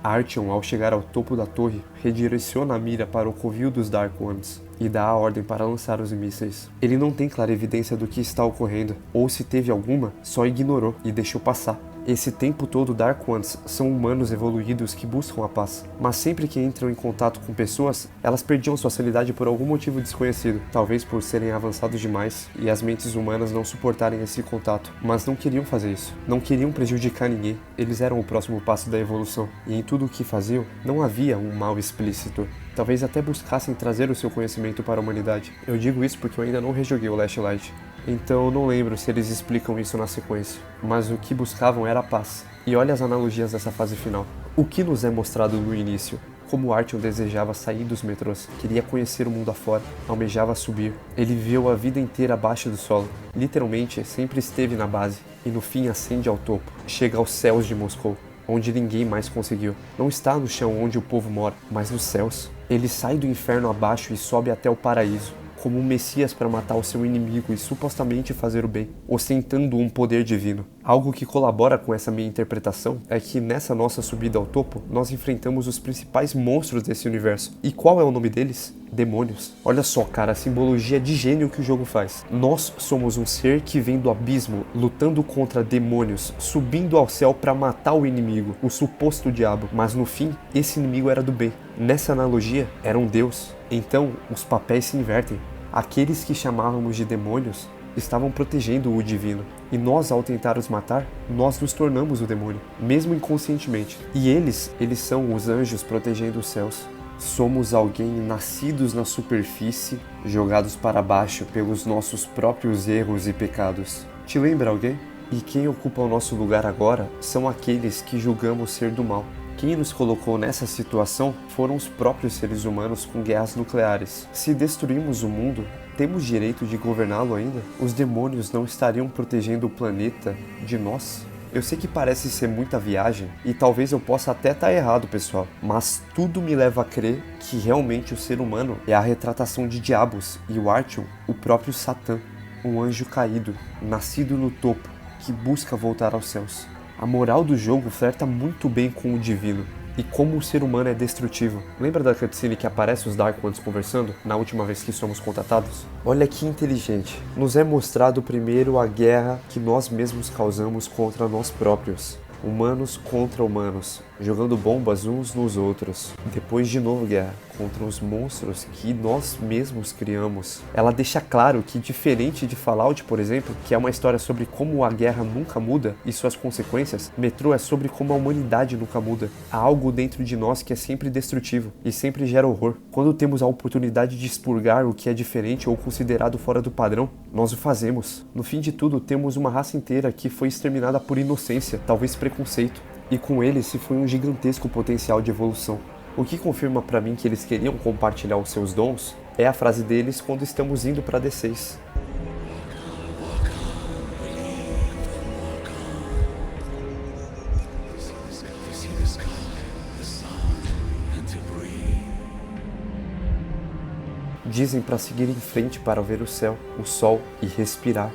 Artyom, ao chegar ao topo da torre, redireciona a mira para o covil dos Dark Ones e dá a ordem para lançar os mísseis. Ele não tem clara evidência do que está ocorrendo, ou se teve alguma, só ignorou e deixou passar. Esse tempo todo Dark Ones são humanos evoluídos que buscam a paz, mas sempre que entram em contato com pessoas, elas perdiam sua sanidade por algum motivo desconhecido, talvez por serem avançados demais e as mentes humanas não suportarem esse contato, mas não queriam fazer isso, não queriam prejudicar ninguém, eles eram o próximo passo da evolução, e em tudo o que faziam, não havia um mal explícito. Talvez até buscassem trazer o seu conhecimento para a humanidade. Eu digo isso porque eu ainda não rejoguei o Last Light, então não lembro se eles explicam isso na sequência, mas o que buscavam era a paz. E olha as analogias dessa fase final. O que nos é mostrado no início? Como Artyom desejava sair dos metrôs, queria conhecer o mundo afora, almejava subir. Ele viveu a vida inteira abaixo do solo, literalmente sempre esteve na base, e no fim ascende ao topo, chega aos céus de Moscou, onde ninguém mais conseguiu. Não está no chão onde o povo mora, mas nos céus. Ele sai do inferno abaixo e sobe até o paraíso, como um messias para matar o seu inimigo e supostamente fazer o bem, ostentando um poder divino. Algo que colabora com essa minha interpretação é que nessa nossa subida ao topo, nós enfrentamos os principais monstros desse universo. E qual é o nome deles? Demônios. Olha só, cara, a simbologia de gênio que o jogo faz. Nós somos um ser que vem do abismo, lutando contra demônios, subindo ao céu para matar o inimigo, o suposto diabo. Mas no fim, esse inimigo era do bem. Nessa analogia, era um deus. Então, os papéis se invertem. Aqueles que chamávamos de demônios estavam protegendo o divino. E nós, ao tentar os matar, nós nos tornamos o demônio, mesmo inconscientemente. E eles são os anjos protegendo os céus. Somos alguém nascidos na superfície, jogados para baixo pelos nossos próprios erros e pecados. Te lembra alguém? E quem ocupa o nosso lugar agora são aqueles que julgamos ser do mal. Quem nos colocou nessa situação foram os próprios seres humanos com guerras nucleares. Se destruirmos o mundo, temos direito de governá-lo ainda? Os demônios não estariam protegendo o planeta de nós? Eu sei que parece ser muita viagem, e talvez eu possa até estar errado, pessoal, mas tudo me leva a crer que realmente o ser humano é a retratação de diabos, e o Artyom, o próprio Satã, um anjo caído, nascido no topo, que busca voltar aos céus. A moral do jogo flerta muito bem com o divino, e como o ser humano é destrutivo. Lembra da cutscene que aparece os Dark Ones conversando, na última vez que somos contatados? Olha que inteligente. Nos é mostrado primeiro a guerra que nós mesmos causamos contra nós próprios. Humanos contra humanos, jogando bombas uns nos outros. Depois de novo guerra contra os monstros que nós mesmos criamos. Ela deixa claro que, diferente de Fallout, por exemplo, que é uma história sobre como a guerra nunca muda e suas consequências, Metro é sobre como a humanidade nunca muda. Há algo dentro de nós que é sempre destrutivo e sempre gera horror. Quando temos a oportunidade de expurgar o que é diferente ou considerado fora do padrão, nós o fazemos. No fim de tudo, temos uma raça inteira que foi exterminada por inocência, talvez preconceito. E com ele se foi um gigantesco potencial de evolução. O que confirma pra mim que eles queriam compartilhar os seus dons é a frase deles quando estamos indo pra D6. Dizem para seguir em frente para ver o céu, o sol e respirar.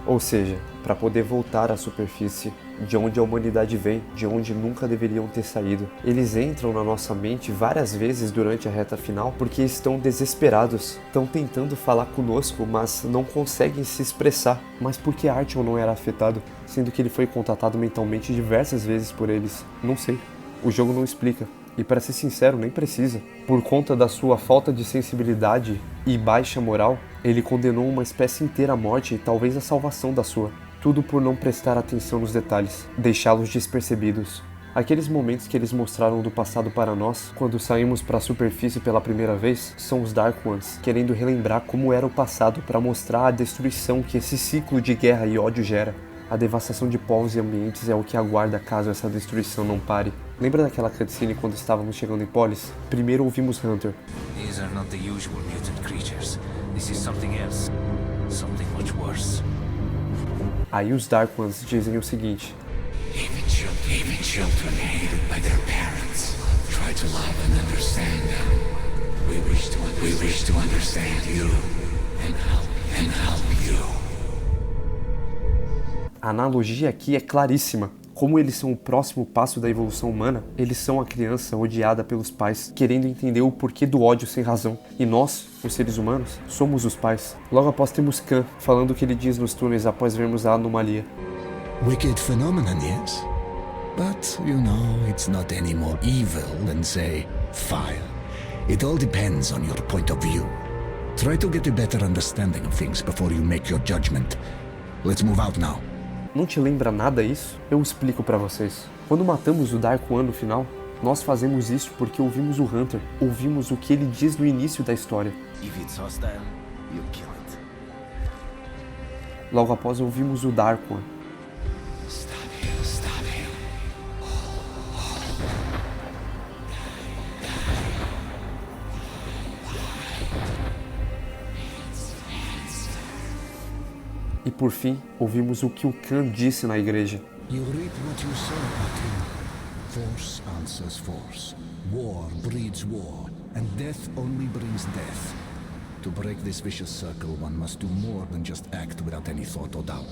Ou seja, para poder voltar à superfície, de onde a humanidade vem, de onde nunca deveriam ter saído. Eles entram na nossa mente várias vezes durante a reta final porque estão desesperados, estão tentando falar conosco, mas não conseguem se expressar. Mas por que Artyom não era afetado, sendo que ele foi contatado mentalmente diversas vezes por eles? Não sei. O jogo não explica. E para ser sincero, nem precisa. Por conta da sua falta de sensibilidade e baixa moral, ele condenou uma espécie inteira à morte e talvez à salvação da sua. Tudo por não prestar atenção nos detalhes, deixá-los despercebidos. Aqueles momentos que eles mostraram do passado para nós, quando saímos para a superfície pela primeira vez, são os Dark Ones, querendo relembrar como era o passado para mostrar a destruição que esse ciclo de guerra e ódio gera. A devastação de povos e ambientes é o que aguarda caso essa destruição não pare. Lembra daquela cutscene quando estávamos chegando em Polis? Primeiro ouvimos Hunter. These are not the usual mutant creatures. This is something else. Something much worse. Aí os Dark Ones dizem o seguinte: Even children hated by their parents try to love and understand them. We wish to understand you and help you. A analogia aqui é claríssima. Como eles são o próximo passo da evolução humana, eles são a criança odiada pelos pais, querendo entender o porquê do ódio sem razão. E nós, os seres humanos, somos os pais. Logo após temos Khan falando o que ele diz nos túneis após vermos a anomalia. Wicked phenomenon, yes? But, you know, it's not any more evil than, say, fire. It all depends on your point of view. Try to get a better understanding of things before you make your judgment. Let's move out now. Não te lembra nada isso? Eu explico pra vocês. Quando matamos o Dark One no final, nós fazemos isso porque ouvimos o Hunter, ouvimos o que ele diz no início da história. If it's hostile, you kill it. Logo após ouvimos o Dark One. Stop him, stop him. E por fim, ouvimos o que o Khan disse na igreja. You reap what you sow, Atu. Force answers force. War breeds war, and death only brings death. To break this vicious circle, one must do more than just act without any thought or doubt.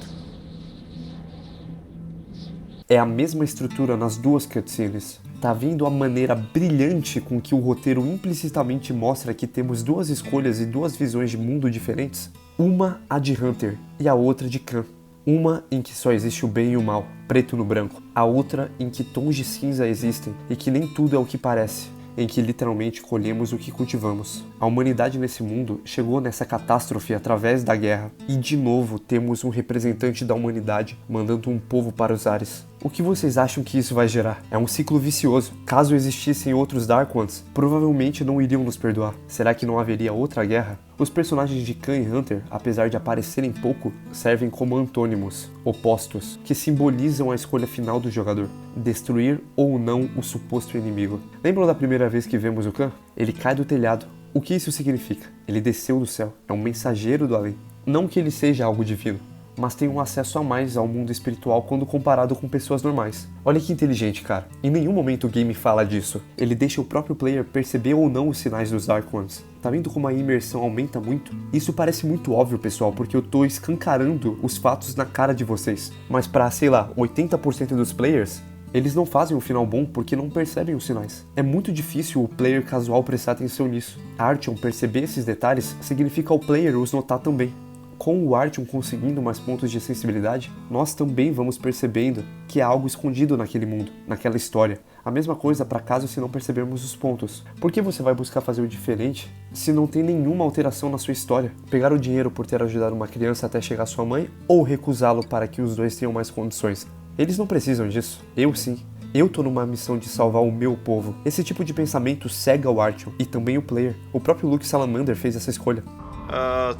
É a mesma estrutura nas duas cutscenes. Tá vendo a maneira brilhante com que o roteiro implicitamente mostra que temos duas escolhas e duas visões de mundo diferentes? Uma a de Hunter e a outra de Khan. Uma em que só existe o bem e o mal, preto no branco. A outra em que tons de cinza existem e que nem tudo é o que parece. Em que literalmente colhemos o que cultivamos. A humanidade nesse mundo chegou nessa catástrofe através da guerra. E de novo temos um representante da humanidade mandando um povo para os ares. O que vocês acham que isso vai gerar? É um ciclo vicioso. Caso existissem outros Dark Ones, provavelmente não iriam nos perdoar. Será que não haveria outra guerra? Os personagens de Khan e Hunter, apesar de aparecerem pouco, servem como antônimos, opostos, que simbolizam a escolha final do jogador, destruir ou não o suposto inimigo. Lembram da primeira vez que vemos o Khan? Ele cai do telhado. O que isso significa? Ele desceu do céu, é um mensageiro do além. Não que ele seja algo divino, mas tem um acesso a mais ao mundo espiritual quando comparado com pessoas normais. Olha que inteligente, cara. Em nenhum momento o game fala disso. Ele deixa o próprio player perceber ou não os sinais dos Dark Ones. Tá vendo como a imersão aumenta muito? Isso parece muito óbvio, pessoal, porque eu tô escancarando os fatos na cara de vocês. Mas pra, sei lá, 80% dos players, eles não fazem um final bom porque não percebem os sinais. É muito difícil o player casual prestar atenção nisso. A Artyom perceber esses detalhes significa o player os notar também. Com o Artyom conseguindo mais pontos de sensibilidade, nós também vamos percebendo que há algo escondido naquele mundo, naquela história. A mesma coisa para caso se não percebermos os pontos. Por que você vai buscar fazer o diferente se não tem nenhuma alteração na sua história? Pegar o dinheiro por ter ajudado uma criança até chegar à sua mãe ou recusá-lo para que os dois tenham mais condições? Eles não precisam disso. Eu sim. Eu tô numa missão de salvar o meu povo. Esse tipo de pensamento cega o Artyom e também o player. O próprio Luke Salamander fez essa escolha.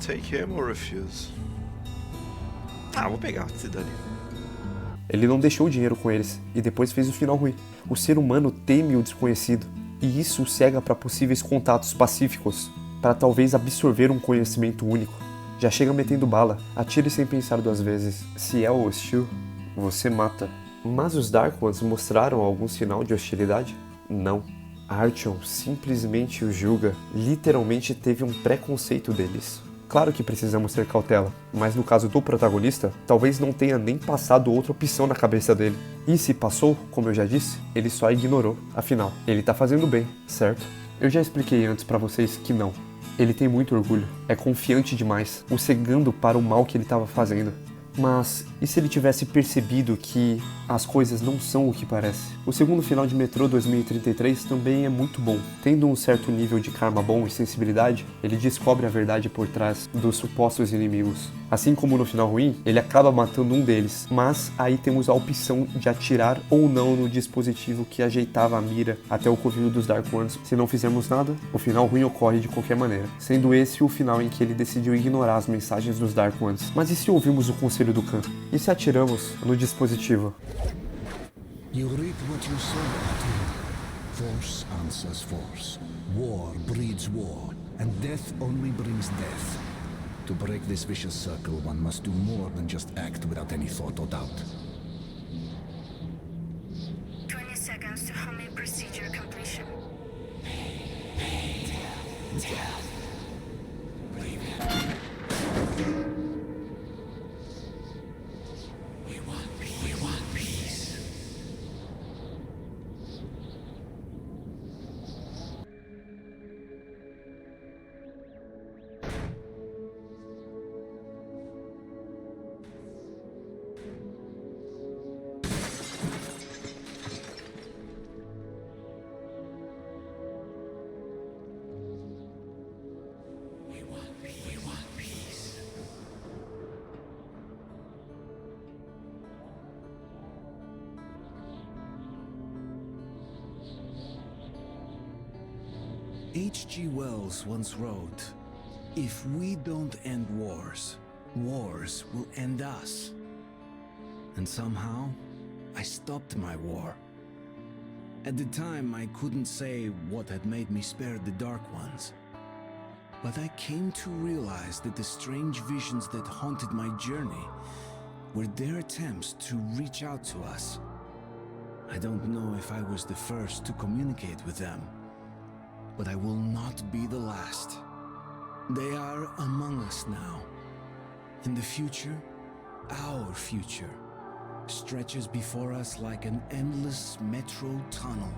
Take him or refuse? Vou pegar, se dane. Ele não deixou o dinheiro com eles e depois fez o final ruim. O ser humano teme o desconhecido e isso o cega para possíveis contatos pacíficos, para talvez absorver um conhecimento único. Já chega metendo bala, atire sem pensar duas vezes. Se é hostil, você mata. Mas os Dark Ones mostraram algum sinal de hostilidade? Não. Artyom simplesmente o julga, literalmente teve um preconceito deles. Claro que precisamos ter cautela, mas no caso do protagonista, talvez não tenha nem passado outra opção na cabeça dele. E se passou, como eu já disse, ele só ignorou. Afinal, ele tá fazendo bem, certo? Eu já expliquei antes pra vocês que não. Ele tem muito orgulho, é confiante demais, o cegando para o mal que ele estava fazendo. Mas, e se ele tivesse percebido que as coisas não são o que parece? O segundo final de Metro 2033 também é muito bom. Tendo um certo nível de karma bom e sensibilidade, ele descobre a verdade por trás dos supostos inimigos. Assim como no final ruim, ele acaba matando um deles, mas aí temos a opção de atirar ou não no dispositivo que ajeitava a mira até o covil dos Dark Ones. Se não fizermos nada, o final ruim ocorre de qualquer maneira, sendo esse o final em que ele decidiu ignorar as mensagens dos Dark Ones. Mas e se ouvimos o conselho do Khan? E se atiramos no dispositivo? You reap what you sow, Atu. Force answers force. War breeds war, and death only brings death. To break this vicious circle, one must do more than just act without any thought or doubt. 20 seconds to homing procedure completion. We want peace. H.G. Wells once wrote, "If we don't end wars, wars will end us." And somehow, I stopped my war. At the time, I couldn't say what had made me spare the Dark Ones. But I came to realize that the strange visions that haunted my journey were their attempts to reach out to us. I don't know if I was the first to communicate with them, but I will not be the last. They are among us now. And the future, our future, stretches before us like an endless metro tunnel.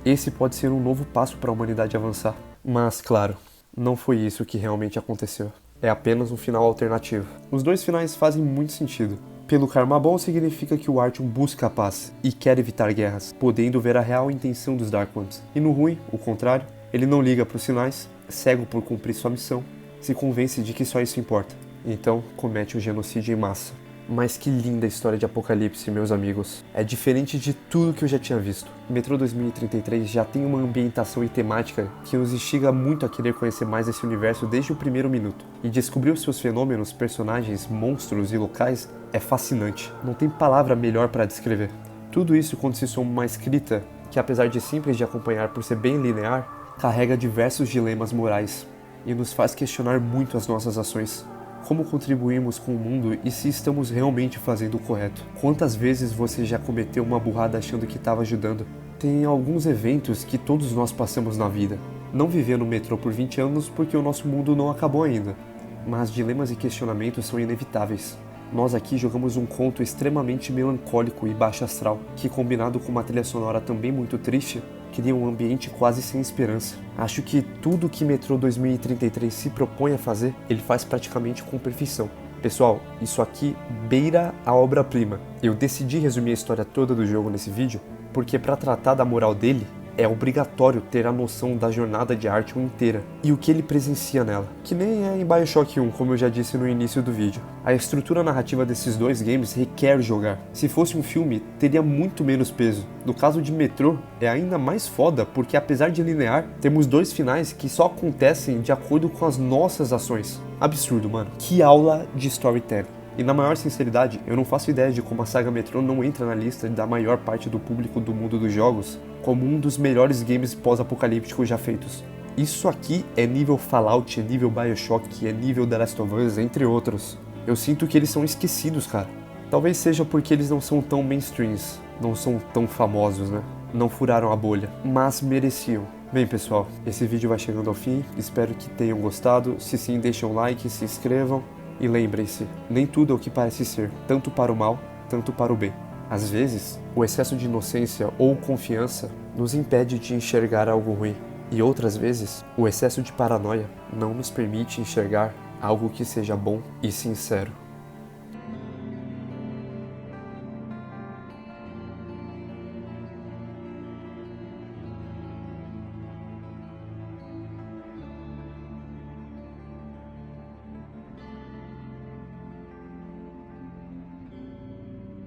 Esse pode ser um novo passo para a humanidade avançar. Mas, claro, não foi isso que realmente aconteceu. É apenas um final alternativo. Os dois finais fazem muito sentido. Pelo karma bom significa que o Artyom busca a paz e quer evitar guerras, podendo ver a real intenção dos Dark Ones. E no ruim, o contrário, ele não liga para os sinais, cego por cumprir sua missão, se convence de que só isso importa. Então, comete um genocídio em massa. Mas que linda história de Apocalipse, meus amigos. É diferente de tudo que eu já tinha visto. Metro 2033 já tem uma ambientação e temática que nos instiga muito a querer conhecer mais esse universo desde o primeiro minuto. E descobrir os seus fenômenos, personagens, monstros e locais é fascinante. Não tem palavra melhor para descrever. Tudo isso quando se soma uma escrita que, apesar de simples de acompanhar por ser bem linear, carrega diversos dilemas morais e nos faz questionar muito as nossas ações. Como contribuímos com o mundo e se estamos realmente fazendo o correto? Quantas vezes você já cometeu uma burrada achando que estava ajudando? Tem alguns eventos que todos nós passamos na vida. Não viver no metrô por 20 anos porque o nosso mundo não acabou ainda. Mas dilemas e questionamentos são inevitáveis. Nós aqui jogamos um conto extremamente melancólico e baixo astral, que combinado com uma trilha sonora também muito triste, cria um ambiente quase sem esperança. Acho que tudo que Metro 2033 se propõe a fazer, ele faz praticamente com perfeição. Pessoal, isso aqui beira a obra-prima. Eu decidi resumir a história toda do jogo nesse vídeo, porque para tratar da moral dele, é obrigatório ter a noção da jornada de Artyom inteira e o que ele presencia nela, que nem é em Bioshock 1, como eu já disse no início do vídeo. A estrutura narrativa desses dois games requer jogar. Se fosse um filme, teria muito menos peso. No caso de Metro, é ainda mais foda porque apesar de linear, temos dois finais que só acontecem de acordo com as nossas ações. Absurdo, mano. Que aula de storytelling. E na maior sinceridade, eu não faço ideia de como a saga Metro não entra na lista da maior parte do público do mundo dos jogos como um dos melhores games pós-apocalípticos já feitos. Isso aqui é nível Fallout, é nível Bioshock, é nível The Last of Us, entre outros. Eu sinto que eles são esquecidos, cara. Talvez seja porque eles não são tão mainstreams, não são tão famosos, né? Não furaram a bolha, mas mereciam. Bem, pessoal, esse vídeo vai chegando ao fim, espero que tenham gostado. Se sim, deixem um like, se inscrevam. E lembrem-se, nem tudo é o que parece ser, tanto para o mal, tanto para o bem. Às vezes, o excesso de inocência ou confiança nos impede de enxergar algo ruim. E outras vezes, o excesso de paranoia não nos permite enxergar algo que seja bom e sincero.